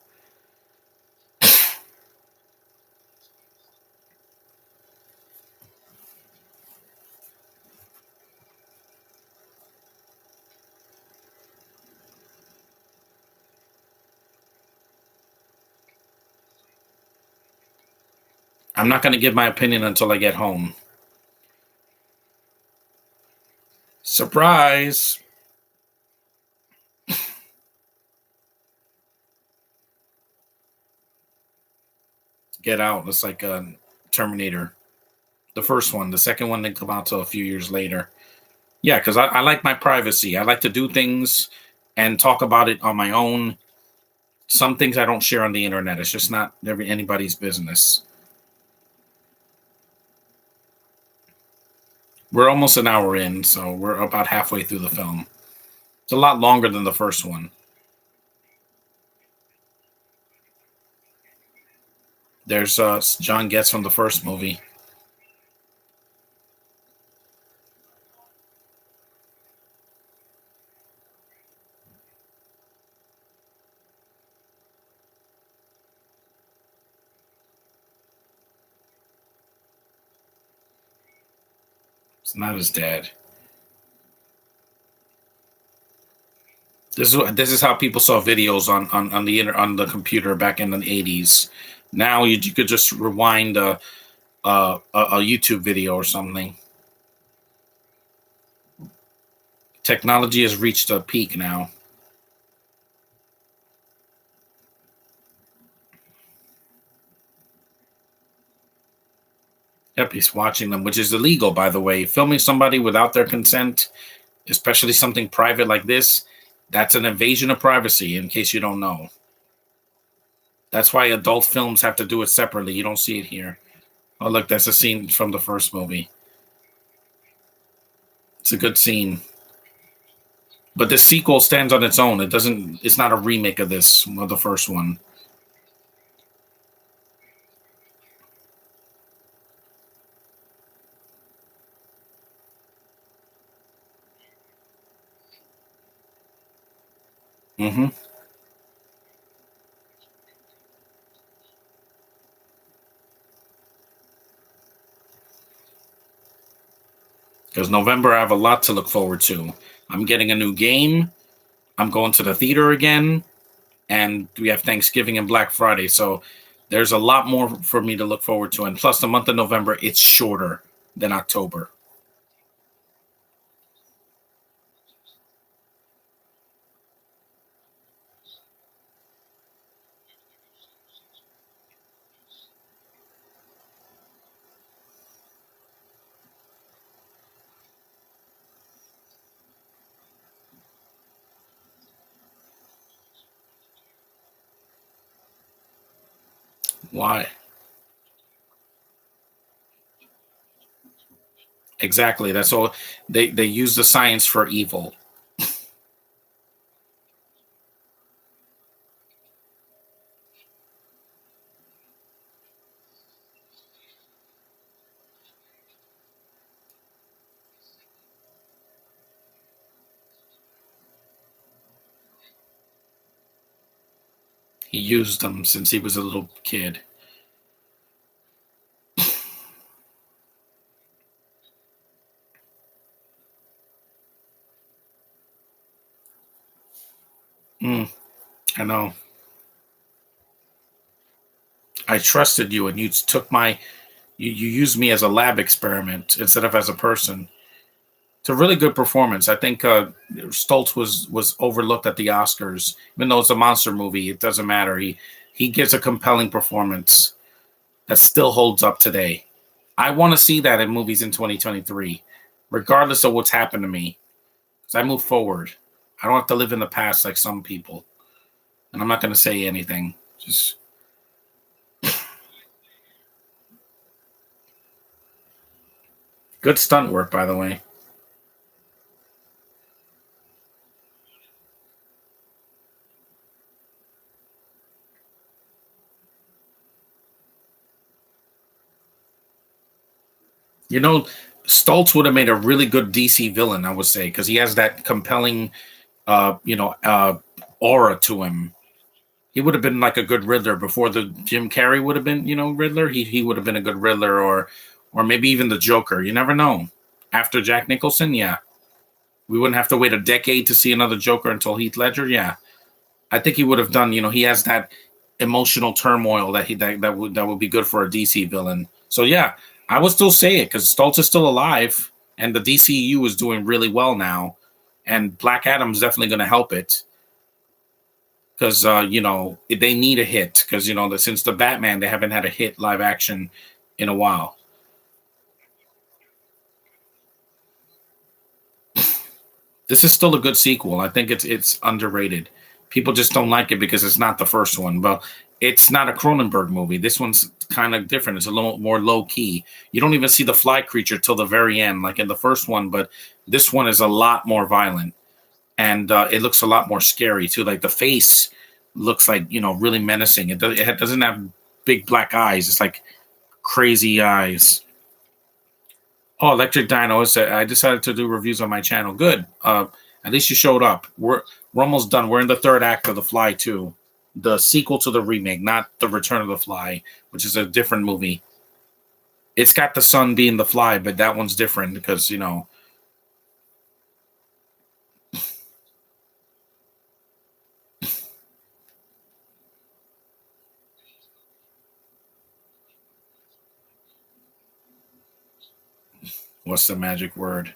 I'm not going to give my opinion until I get home. Surprise! Get Out. It's like a Terminator. The first one. The second one didn't come out till a few years later. Yeah, because I like my privacy. I like to do things and talk about it on my own. Some things I don't share on the internet. It's just not anybody's business. We're almost an hour in, so we're about halfway through the film. It's a lot longer than the first one. There's John Getz from the first movie. It's not his dad. This is how people saw videos on the computer back in the 80s. Now you could just rewind a YouTube video or something. Technology has reached a peak now. Yep, he's watching them, which is illegal, by the way. Filming somebody without their consent, especially something private like this, that's an invasion of privacy, in case you don't know. That's why adult films have to do it separately. You don't see it here. Oh, look, that's a scene from the first movie. It's a good scene. But the sequel stands on its own. It's not a remake of the first one. Mm-hmm. Because November, I have a lot to look forward to. I'm getting a new game. I'm going to the theater again. And we have Thanksgiving and Black Friday. So There's a lot more for me to look forward to, and plus the month of November, it's shorter than October. Why? Exactly. That's all. They use the science for evil. He used them since he was a little kid. Mm, I know. I trusted you, and you took my you used me as a lab experiment instead of as a person. It's a really good performance. I think Stoltz was overlooked at the Oscars, even though it's a monster movie. It doesn't matter. He gives a compelling performance that still holds up today. I want to see that in movies in 2023, regardless of what's happened to me. Because I move forward. I don't have to live in the past like some people. And I'm not going to say anything. Just good stunt work, by the way. You know, Stoltz would have made a really good DC villain, I would say, because he has that compelling, aura to him. He would have been like a good Riddler before the Jim Carrey would have been, Riddler. He would have been a good Riddler, or maybe even the Joker. You never know. After Jack Nicholson, yeah, we wouldn't have to wait a decade to see another Joker until Heath Ledger. Yeah, I think he would have done. He has that emotional turmoil that would be good for a DC villain. So yeah, I would still say it because Stoltz is still alive, and the DCU is doing really well now, and Black Adam's definitely going to help it because they need a hit because since the Batman they haven't had a hit live action in a while. This is still a good sequel. I think it's underrated. People just don't like it because it's not the first one. Well, it's not a Cronenberg movie. This one's kind of different. It's a little more low key. You don't even see the fly creature till the very end, like in the first one. But this one is a lot more violent, and it looks a lot more scary too. Like the face looks like really menacing. It doesn't have big black eyes. It's like crazy eyes. Oh, Electric Dino. I decided to do reviews on my channel. Good. At least you showed up. We're almost done. We're in the third act of The Fly 2, the sequel to the remake, not the Return of the Fly, which is a different movie. It's got the son being the Fly, but that one's different because what's the magic word?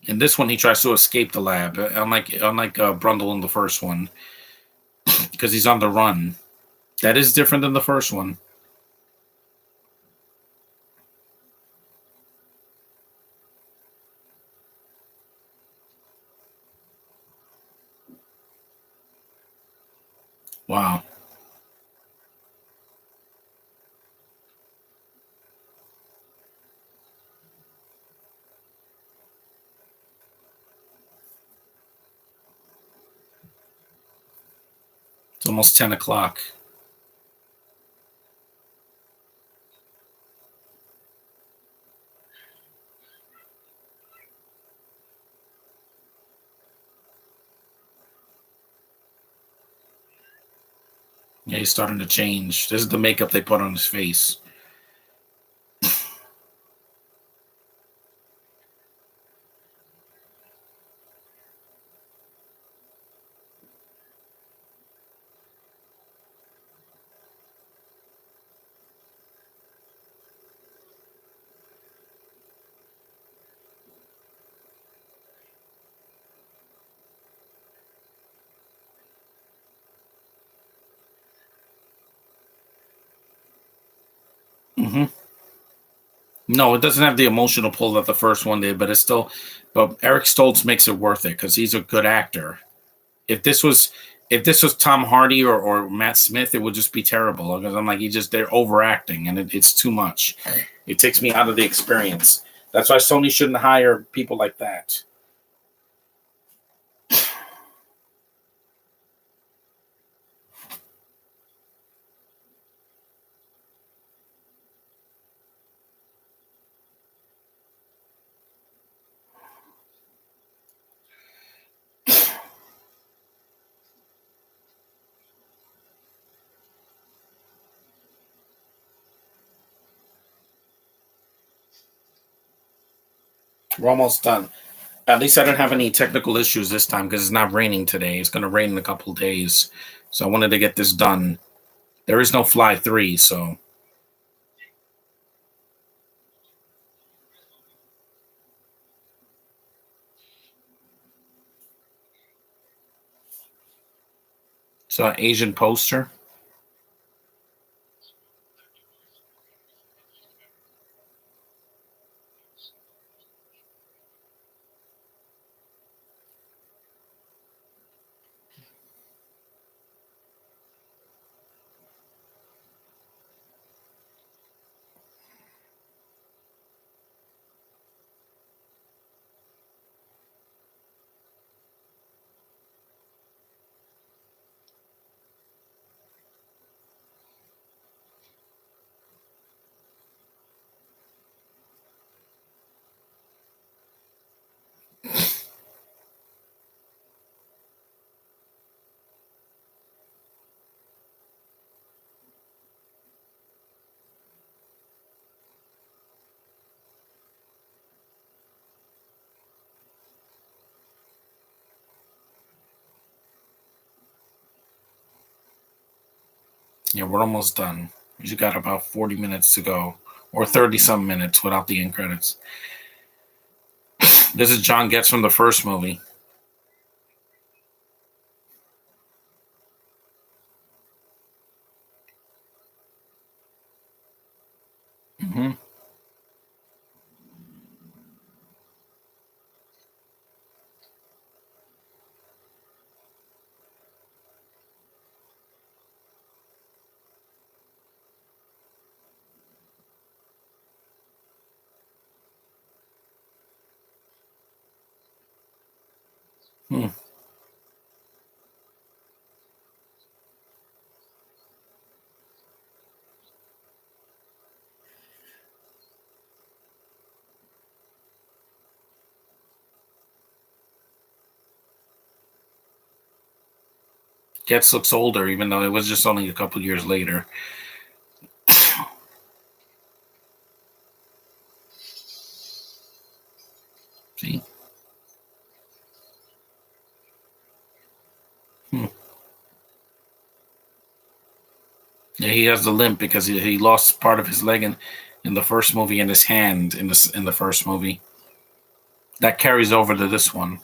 In this one, he tries to escape the lab, unlike Brundle in the first one, because he's on the run. That is different than the first one. Wow, it's almost 10 o'clock. Yeah, he's starting to change. This is the makeup they put on his face. Hmm. No, it doesn't have the emotional pull that the first one did, but it's still. But Eric Stoltz makes it worth it because he's a good actor. If this was, if this was Tom Hardy or Matt Smith, it would just be terrible. Because I'm like, they're overacting, and it's too much. It takes me out of the experience. That's why Sony shouldn't hire people like that. We're almost done. At least I don't have any technical issues this time because it's not raining today. It's going to rain in a couple of days, so I wanted to get this done. There is no Fly 3, so Asian poster. Yeah, we're almost done. We just got about 40 minutes to go, or 30 some minutes without the end credits. This is John Getz from the first movie. Hmm. Hmm. Getz looks older, even though it was just only a couple years later. See? Hmm. Yeah, he has the limp because he lost part of his leg in the first movie and his hand in the first movie. That carries over to this one.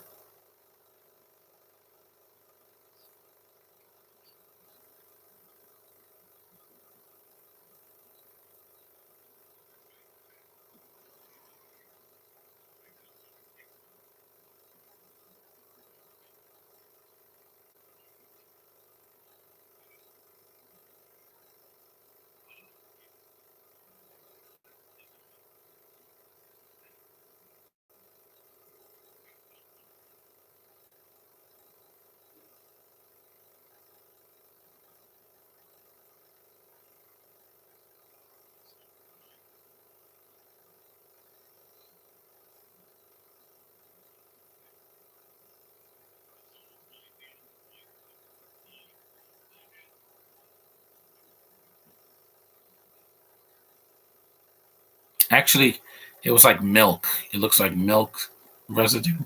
Actually, it was like milk. It looks like milk residue.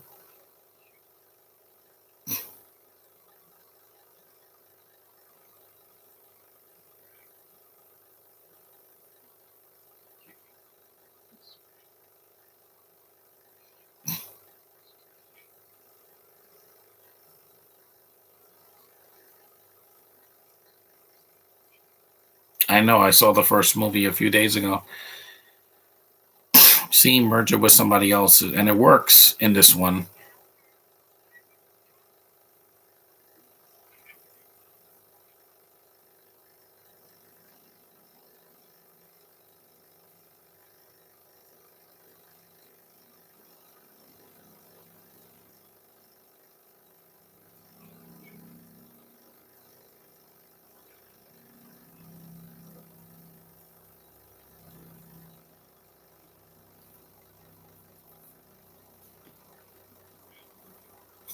I know. I saw the first movie a few days ago. See, merge it with somebody else, and it works in this one.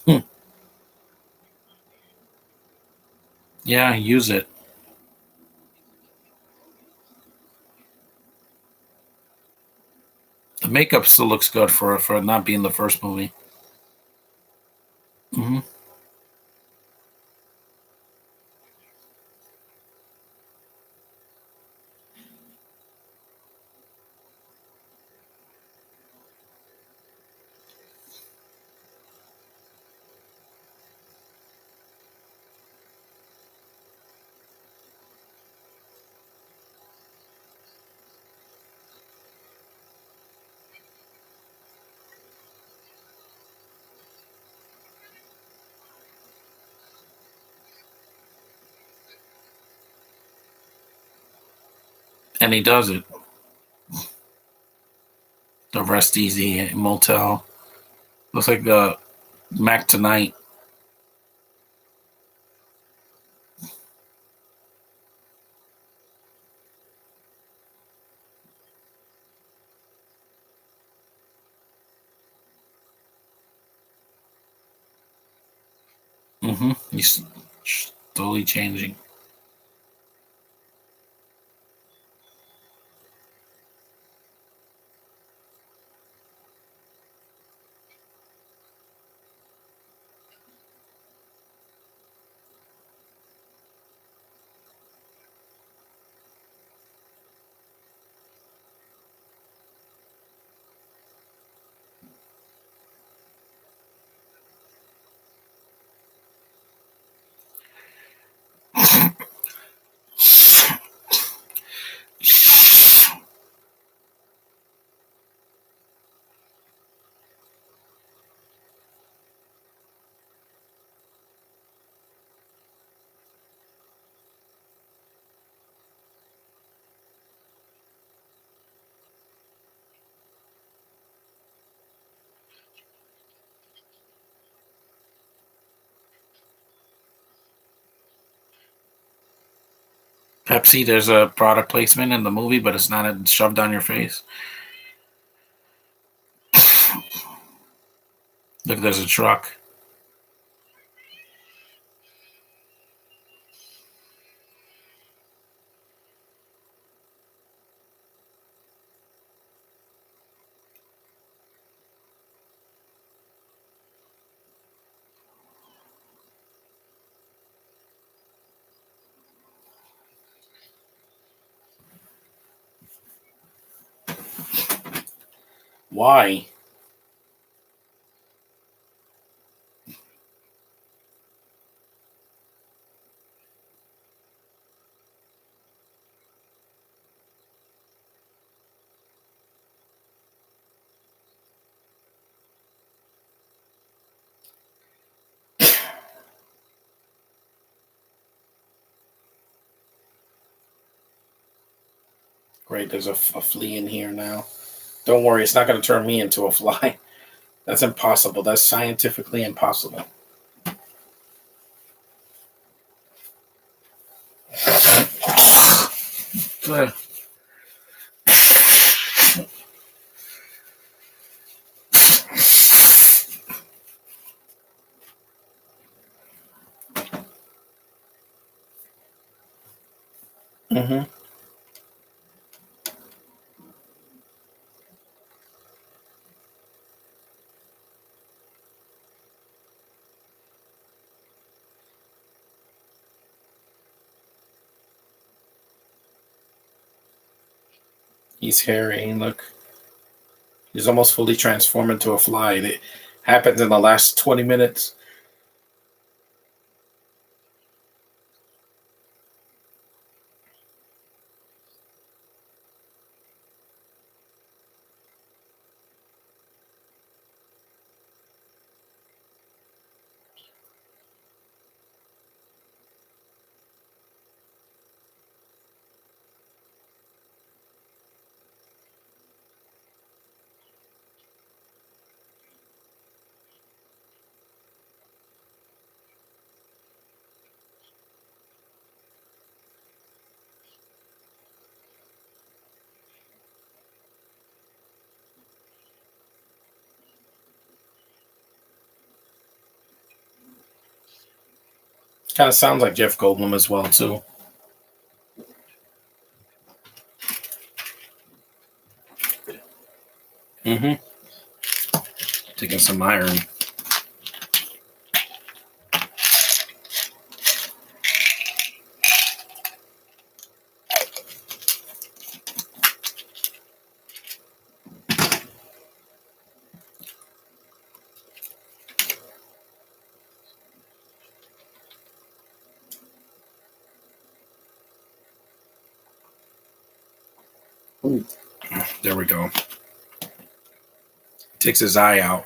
Hmm. Yeah, use it. The makeup still looks good for it not being the first movie. Hmm. And he does it. The Rest Easy Motel looks like the Mac Tonight. He's slowly changing. Pepsi, there's a product placement in the movie, but it's not shoved down your face. Look, there's a truck. Why? Great, there's a flea in here now. Don't worry, it's not going to turn me into a fly. That's impossible. That's scientifically impossible. Good. Mm-hmm. He's hairy. Look, he's almost fully transformed into a fly. It happens in the last 20 minutes. Kind of sounds like Jeff Goldblum as well, too. Mm-hmm. Taking some iron. Ooh. There we go. Takes his eye out.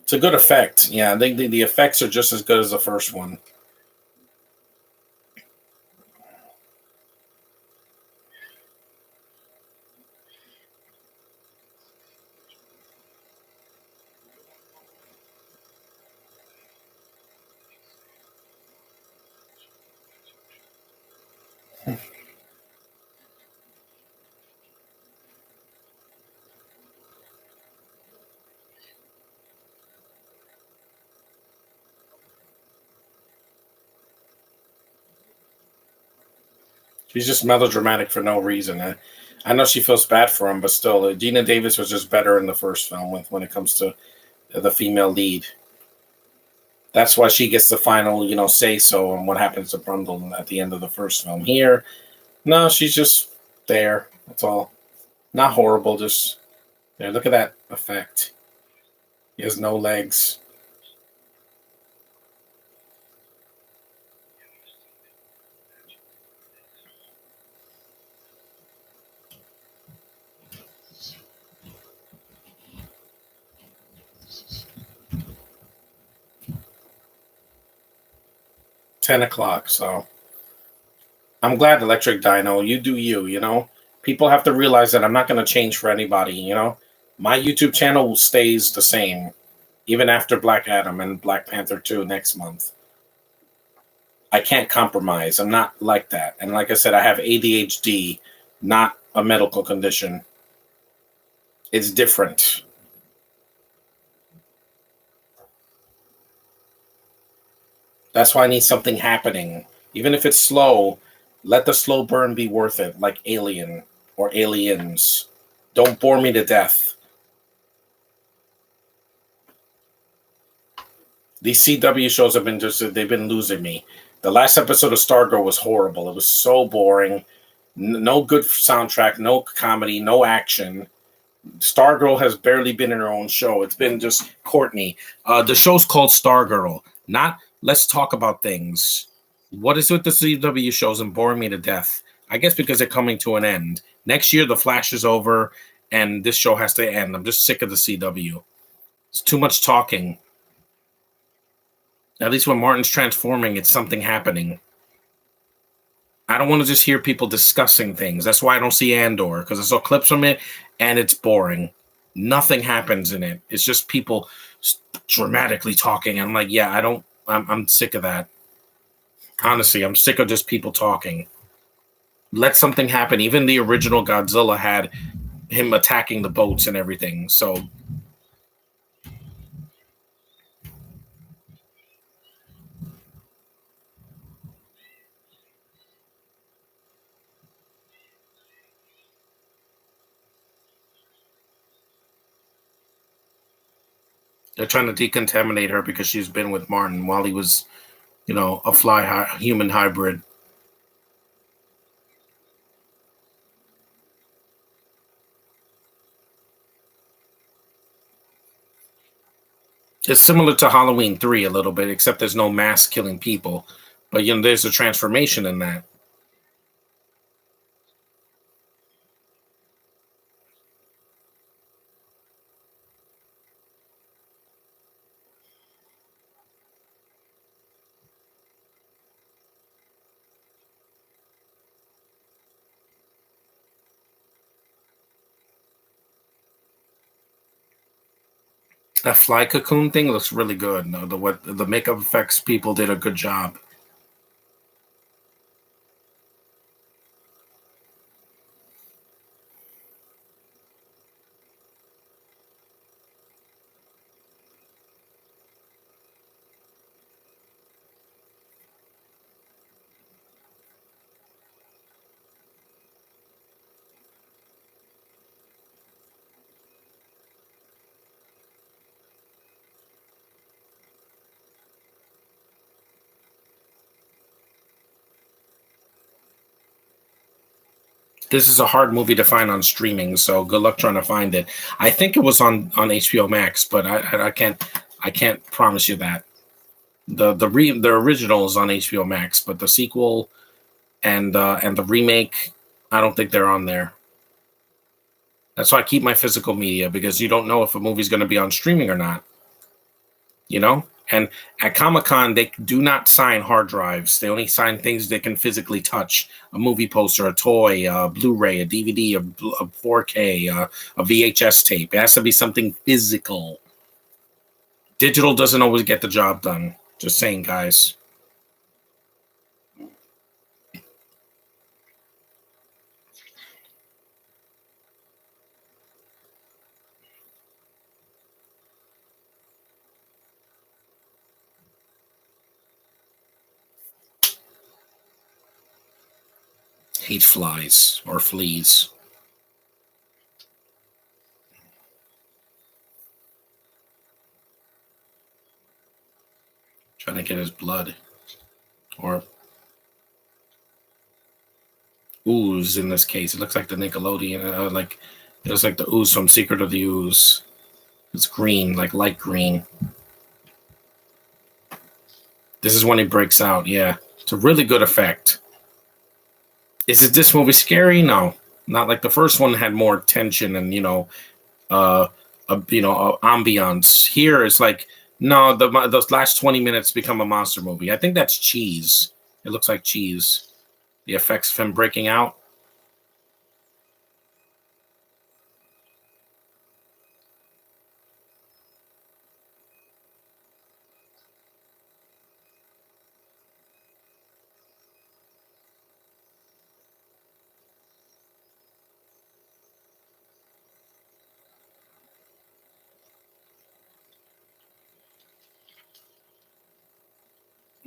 It's a good effect. Yeah, I think the effects are just as good as the first one. She's just melodramatic for no reason. I know she feels bad for him, but still, Gina Davis was just better in the first film when it comes to the female lead. That's why she gets the final, say so on what happens to Brundle at the end of the first film. Here, no, she's just there. That's all. Not horrible, just there. Look at that effect. He has no legs. $10. So I'm glad, Electric Dino. You do you. People have to realize that I'm not going to change for anybody. My YouTube channel stays the same, even after Black Adam and Black Panther 2 next month. I can't compromise. I'm not like that. And like I said, I have ADHD, not a medical condition. It's different. That's why I need something happening. Even if it's slow, let the slow burn be worth it, like Alien or Aliens. Don't bore me to death. These CW shows they've been losing me. The last episode of Stargirl was horrible. It was so boring. No good soundtrack, no comedy, no action. Stargirl has barely been in her own show. It's been just Courtney. The show's called Stargirl, not Let's Talk About Things. What is with the CW shows and boring me to death? I guess because they're coming to an end. Next year, The Flash is over, and this show has to end. I'm just sick of the CW. It's too much talking. At least when Martin's transforming, it's something happening. I don't want to just hear people discussing things. That's why I don't see Andor, because I saw clips from it, and it's boring. Nothing happens in it. It's just people dramatically talking. I'm like, yeah, I'm sick of that. Honestly, I'm sick of just people talking. Let something happen. Even the original Godzilla had him attacking the boats and everything. So they're trying to decontaminate her because she's been with Martin while he was, a human hybrid. It's similar to Halloween 3 a little bit, except there's no mass killing people. But there's a transformation in that. That fly cocoon thing looks really good. No, the makeup effects people did a good job. This is a hard movie to find on streaming, so good luck trying to find it. I think it was on HBO Max, but I can't promise you that. The original is on HBO Max, but the sequel and the remake, I don't think they're on there. That's why I keep my physical media, because you don't know if a movie's going to be on streaming or not. You know, and at Comic-Con they do not sign hard drives. They only sign things they can physically touch: a movie poster, a toy, a Blu-ray, a DVD, a 4K, a VHS tape. It has to be something physical. Digital doesn't always get the job done. Just saying, guys. Hate flies or fleas. Trying to get his blood. Or ooze in this case. It looks like the Nickelodeon, it looks like the ooze from Secret of the Ooze. It's green, like light green. This is when he breaks out. Yeah, it's a really good effect. Is it this movie scary? No, not like the first one had more tension and ambiance. Here it's like no, those last 20 minutes become a monster movie. I think that's cheese. It looks like cheese. The effects of him breaking out.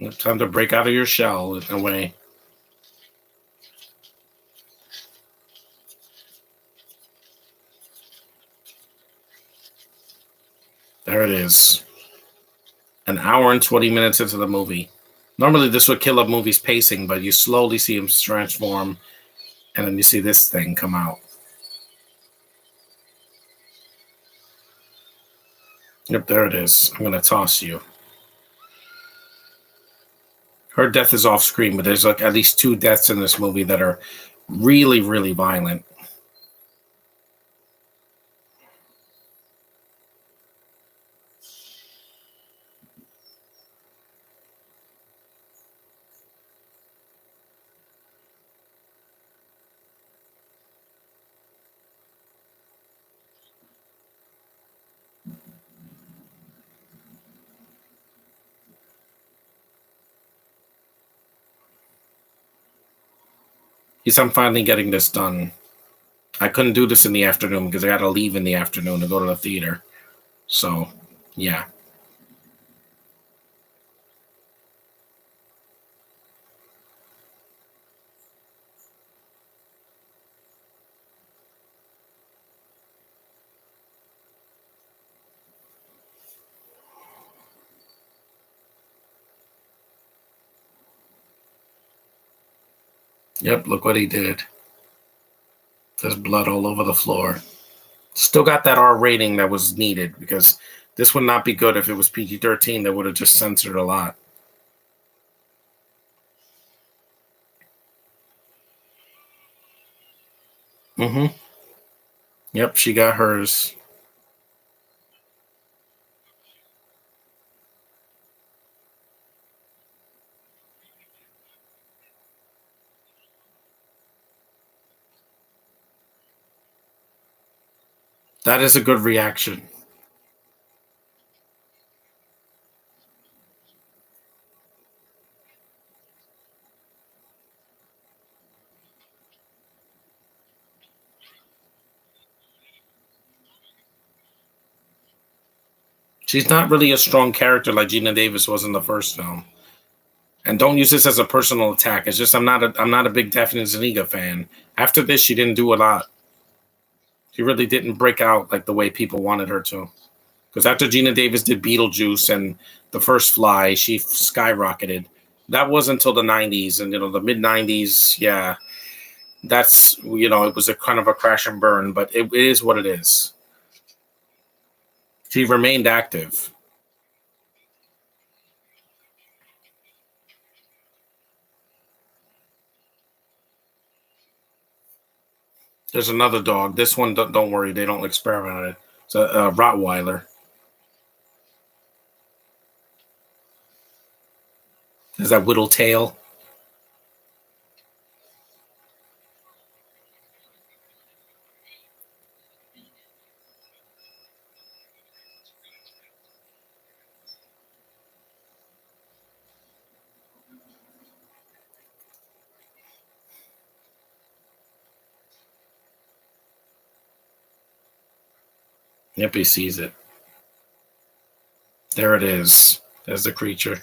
It's time to break out of your shell in a way. There it is. An hour and 20 minutes into the movie. Normally this would kill a movie's pacing, but you slowly see him transform, and then you see this thing come out. Yep, there it is. I'm going to toss you. Her death is off screen, but there's like at least 2 deaths in this movie that are really, really violent. I'm finally getting this done. I couldn't do this in the afternoon because I got to leave in the afternoon to go to the theater. So, yeah. Yep, look what he did. There's blood all over the floor. Still got that R rating that was needed because This would not be good if it was PG-13. They would have just censored a lot. Mm-hmm. Yep, she got hers. That is a good reaction. She's not really a strong character like Gina Davis was in the first film. And don't use this as a personal attack. It's just I'm not a big Daphne Zuniga fan. After this, she didn't do a lot. She really didn't break out like the way people wanted her to. Because after Gina Davis did Beetlejuice and the first Fly, she skyrocketed. That was until the '90s, and the mid '90s. Yeah, that's it was a kind of a crash and burn, but it is what it is. She remained active. There's another dog. This one, don't worry, they don't experiment on it. It's a Rottweiler. There's that whittle tail. Yep, he sees it. There it is. There's the creature.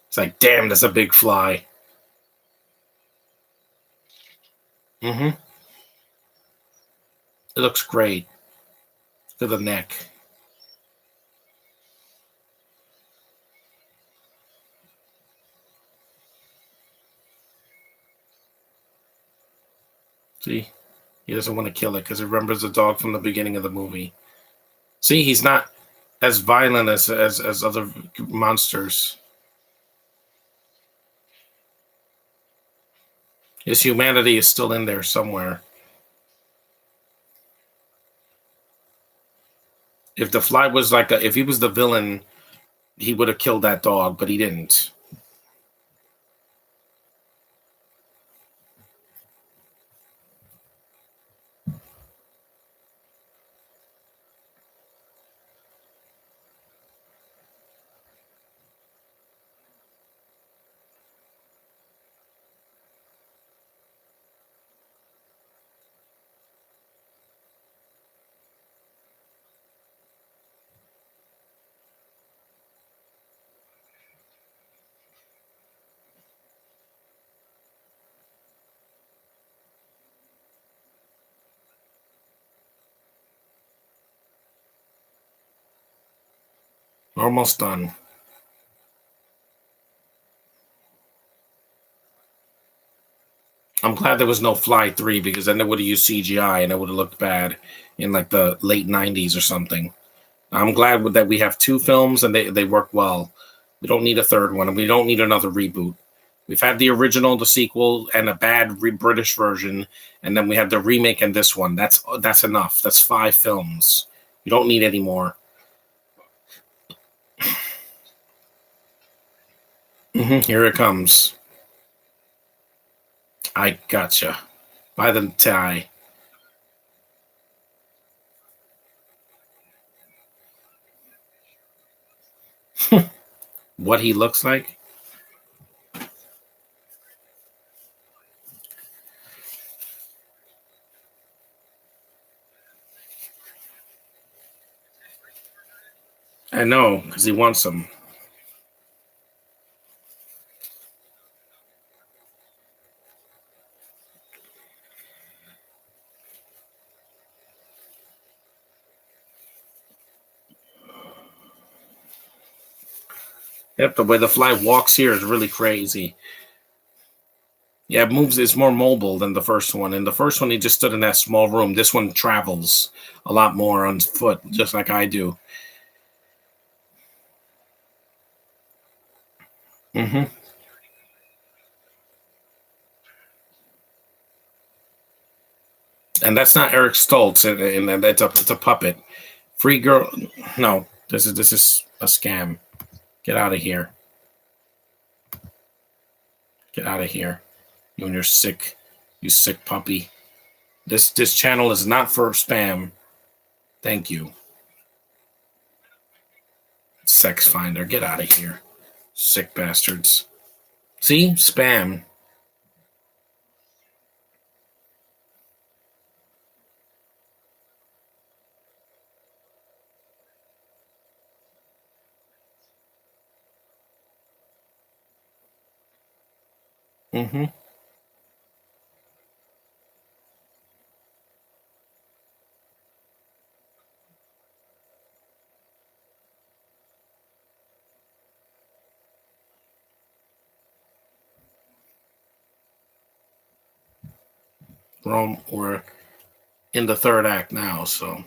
It's like, damn, that's a big fly. Mm-hmm. It looks great. To the neck. See? He doesn't want to kill it because he remembers the dog from the beginning of the movie. See, he's not as violent as other monsters. His humanity is still in there somewhere. If the fly was if he was the villain, he would have killed that dog, but he didn't. Almost done. I'm glad there was no Fly 3 because then they would have used CGI and it would have looked bad in like the late '90s or something. I'm glad that we have two films and they work well. We don't need a third one and we don't need another reboot. We've had the original, the sequel, and a bad British version, and then we have the remake and this one. That's enough. That's 5 films. You don't need any more. Here it comes. I gotcha. By the tie. What he looks like? I know, because he wants them. Yep, the way the fly walks here is really crazy. Yeah, it moves. It's more mobile than the first one. In the first one, he just stood in that small room. This one travels a lot more on foot, just like I do. Mm-hmm. And that's not Eric Stoltz, and it's a puppet. Free girl. No, this is a scam. Get out of here. Get out of here. You and your sick, you sick puppy. This channel is not for spam. Thank you. Sex finder. Get out of here. Sick bastards. See? Spam. Mm-hmm. Rome, we're in the third act now, so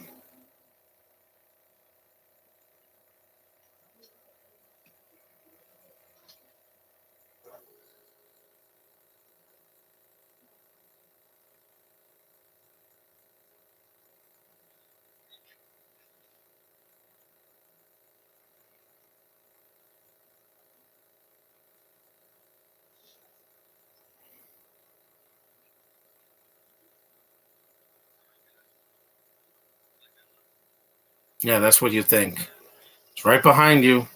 yeah, that's what you think. It's right behind you.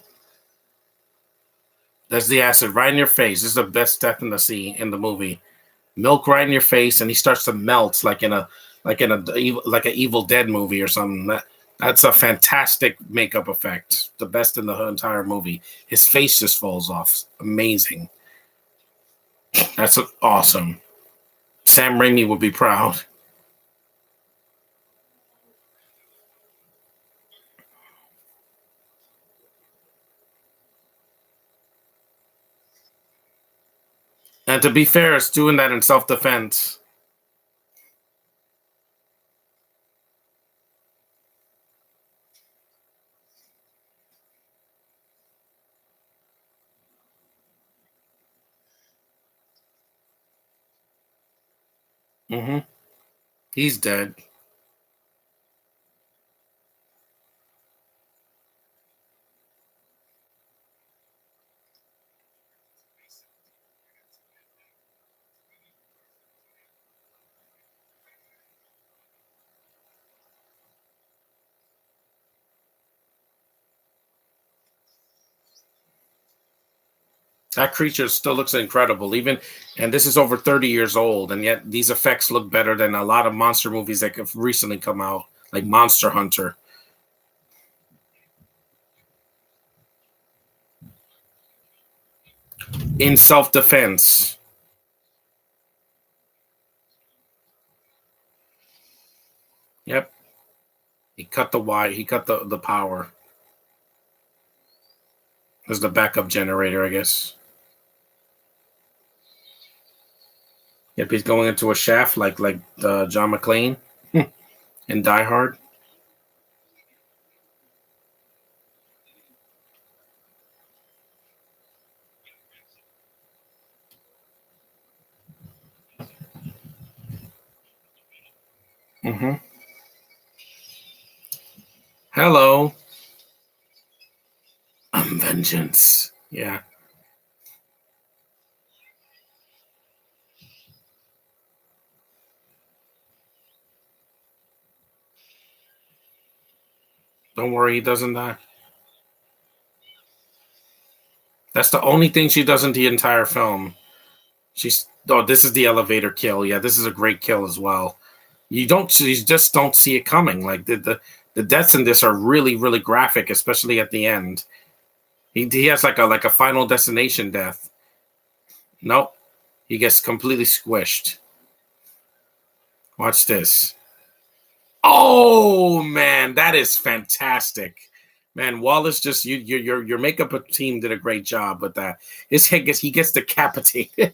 That's the acid right in your face. This is the best death in the scene in the movie. Milk right in your face, and he starts to melt like an Evil Dead movie or something. That's a fantastic makeup effect. The best in the entire movie. His face just falls off. Amazing. That's awesome. Sam Raimi would be proud. And to be fair, it's doing that in self-defense. Mm-hmm. He's dead. That creature still looks incredible, even, and this is over 30 years old, and yet these effects look better than a lot of monster movies that have recently come out, like Monster Hunter. In self-defense. Yep. He cut the wire. He cut the power. There's the backup generator, I guess. Yep, he's going into a shaft like John McClane in Die Hard. Mm-hmm. Hello. I'm vengeance. Yeah. Don't worry, he doesn't die. That's the only thing she does in the entire film. She's this is the elevator kill. Yeah, this is a great kill as well. You just don't see it coming. Like the deaths in this are really really graphic, especially at the end. He has like a final destination death. Nope, he gets completely squished. Watch this. Oh man, that is fantastic. Man, Wallace just your makeup team did a great job with that. His head gets decapitated.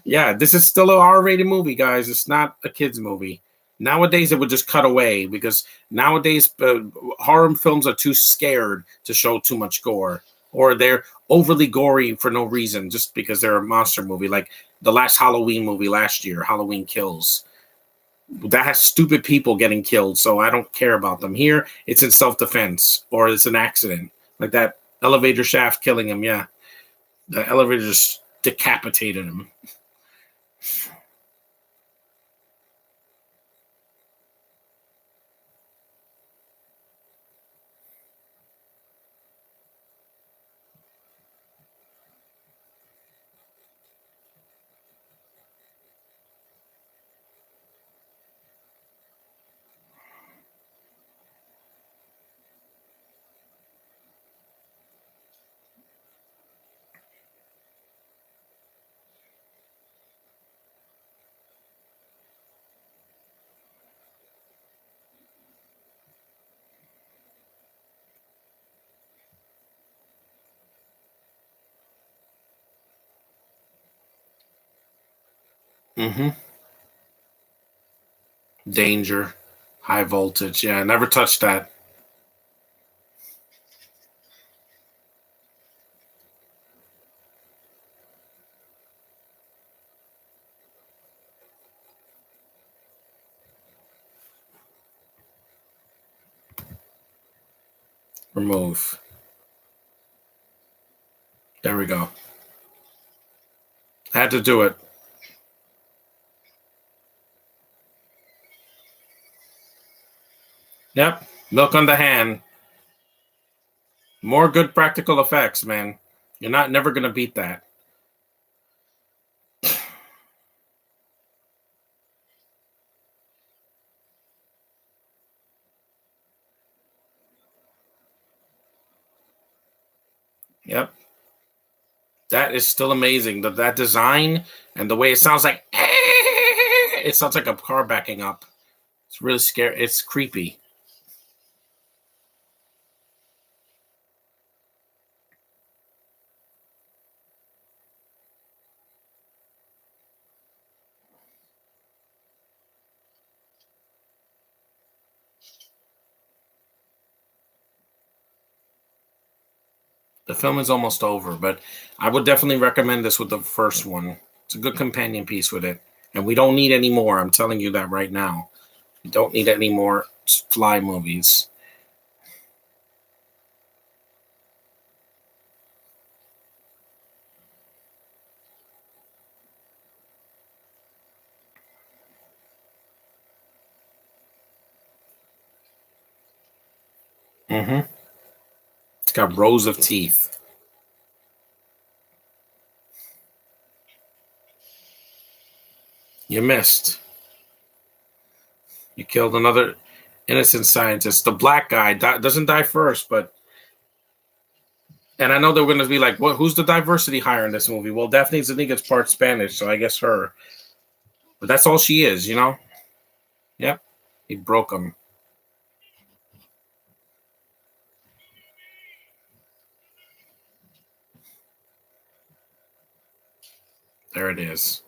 Yeah, this is still a R-rated movie, guys. It's not a kids movie. Nowadays, it would just cut away because nowadays horror films are too scared to show too much gore. or they're overly gory for no reason, just because they're a monster movie, like the last Halloween movie last year, Halloween Kills. That has stupid people getting killed, so I don't care about them. Here, it's in self-defense, or it's an accident, like that elevator shaft killing him. Yeah, the elevator just decapitated him. Mm-hmm. Danger, high voltage. Yeah, I never touched that. Remove. There we go. I had to do it. Yep. Milk on the hand. More good practical effects, man. You're not never gonna beat that. Yep. That is still amazing. That design and the way it sounds like it sounds like a car backing up. It's really scary. It's creepy. The film is almost over, but I would definitely recommend this with the first one. It's a good companion piece with it. And we don't need any more. I'm telling you that right now. We don't need any more Fly movies. Mm-hmm. It's got rows of teeth. You missed. You killed another innocent scientist. The black guy doesn't die first, but and I know they're going to be like, "What? Who's the diversity hire in this movie?" Well, Daphne Zuniga's part Spanish, so I guess her. But that's all she is, you know. Yep. He broke him. There it is.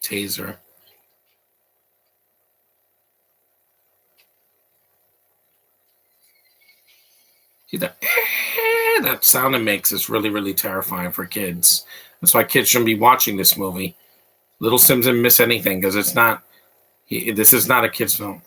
Taser. See that? That sound it makes is really, really terrifying for kids. That's why kids shouldn't be watching this movie. Little Sims didn't miss anything because it's not. This is not a kids' film.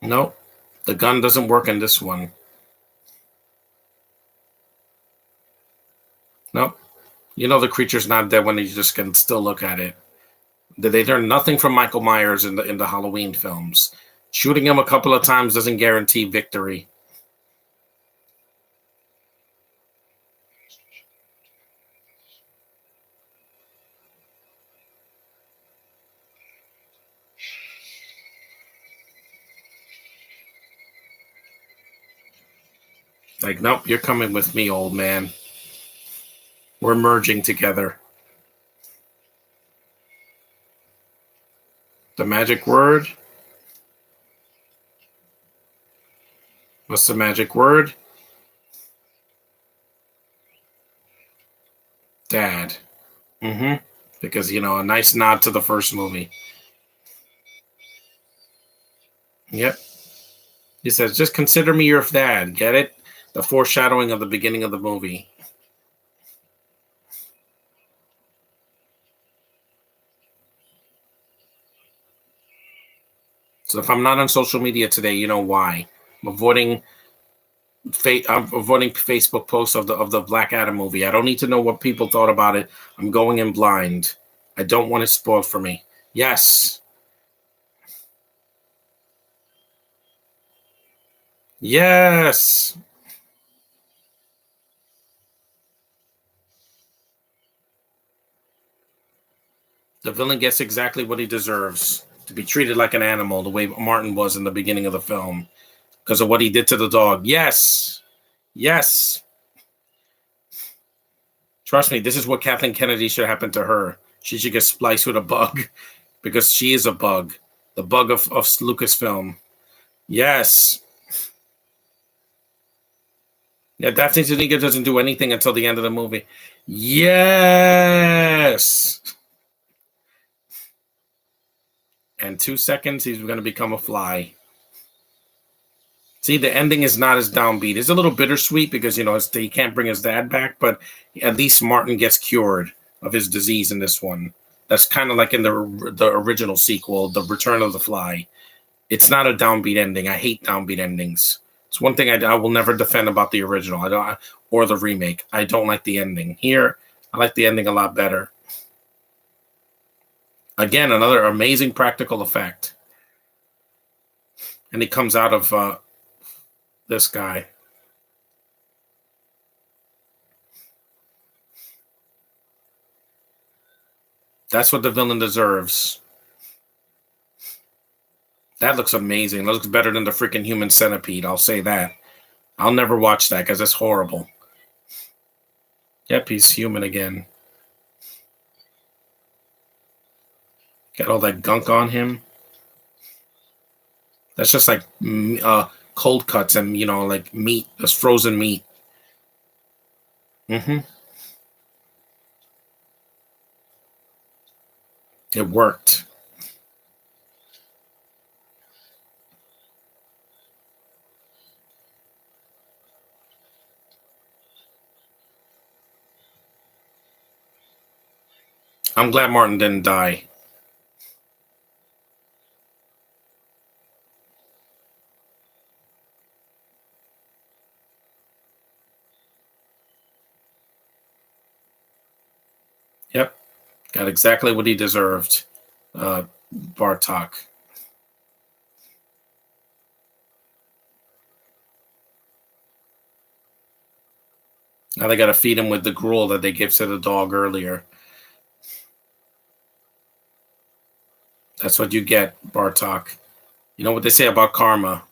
Nope. The gun doesn't work in this one. Nope. You know the creature's not dead when you just can still look at it. They learn nothing from Michael Myers in the Halloween films. Shooting him a couple of times doesn't guarantee victory. Like, nope, you're coming with me, old man. We're merging together. The magic word? What's the magic word? Dad. Mm-hmm. Because, a nice nod to the first movie. Yep. He says, just consider me your dad. Get it? The foreshadowing of the beginning of the movie. So if I'm not on social media today, you know why. I'm avoiding Facebook posts of the Black Adam movie. I don't need to know what people thought about it. I'm going in blind. I don't want it spoiled for me. Yes. Yes. The villain gets exactly what he deserves. To be treated like an animal, the way Martin was in the beginning of the film. Because of what he did to the dog. Yes. Yes. Trust me, this is what Kathleen Kennedy should happen to her. She should get spliced with a bug. Because she is a bug. The bug of Lucasfilm. Yes. Yeah, Daphne Zuniga doesn't do anything until the end of the movie. Yes. And 2 seconds, he's going to become a fly. See, the ending is not as downbeat. It's a little bittersweet because, he can't bring his dad back, but at least Martin gets cured of his disease in this one. That's kind of like in the original sequel, The Return of the Fly. It's not a downbeat ending. I hate downbeat endings. It's one thing I will never defend about the original. Or the remake. I don't like the ending. Here, I like the ending a lot better. Again, another amazing practical effect. And he comes out of this guy. That's what the villain deserves. That looks amazing. That looks better than the freaking Human Centipede. I'll say that. I'll never watch that because it's horrible. Yep, he's human again. Got all that gunk on him. That's just like cold cuts and, like meat. That's frozen meat. Mm-hmm. It worked. I'm glad Martin didn't die. Yep. Got exactly what he deserved. Bartok. Now they got to feed him with the gruel that they gave to the dog earlier. That's what you get, Bartok. You know what they say about karma.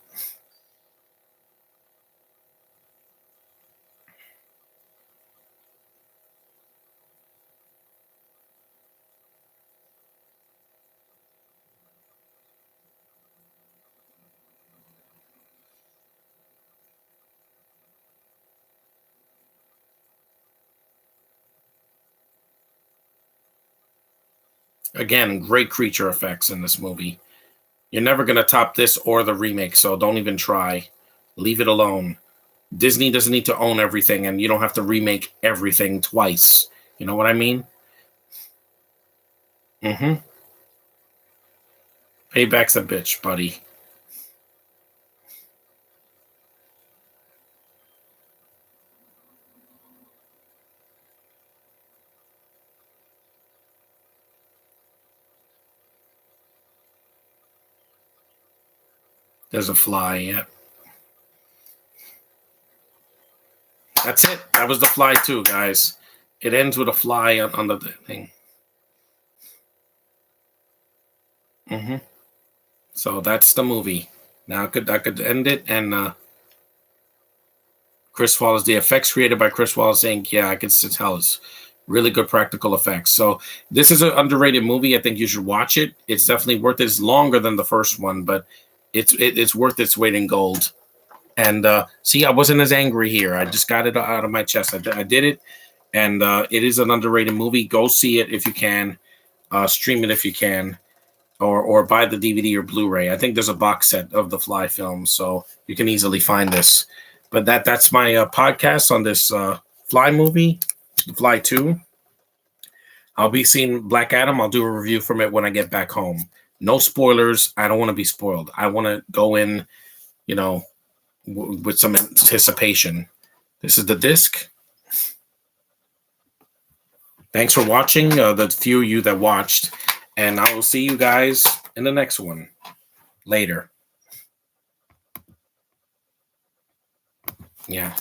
Again, great creature effects in this movie. You're never going to top this or the remake, so don't even try. Leave it alone. Disney doesn't need to own everything, and you don't have to remake everything twice. You know what I mean? Mm-hmm. Payback's a bitch, buddy. There's a fly, yeah. That's it. That was the fly too, guys. It ends with a fly on the thing. Mm-hmm. So that's the movie. Now I could end it and Chris Wallace, the effects created by Chris Wallace Inc. Yeah, I can tell it's really good practical effects. So this is an underrated movie. I think you should watch it. It's definitely worth it. It's longer than the first one, but it's worth its weight in gold. And see, I wasn't as angry here. I just got it out of my chest. I did it, and it is an underrated movie. Go see it if you can. Stream it if you can, or buy the DVD or Blu-ray. I think there's a box set of the Fly films, so you can easily find this. But that's my podcast on this Fly movie, Fly 2. I'll be seeing Black Adam. I'll do a review from it when I get back home. No spoilers. I don't want to be spoiled. I want to go in, with some anticipation. This is the disc. Thanks for watching, the few of you that watched, and I will see you guys in the next one. Later. Yeah.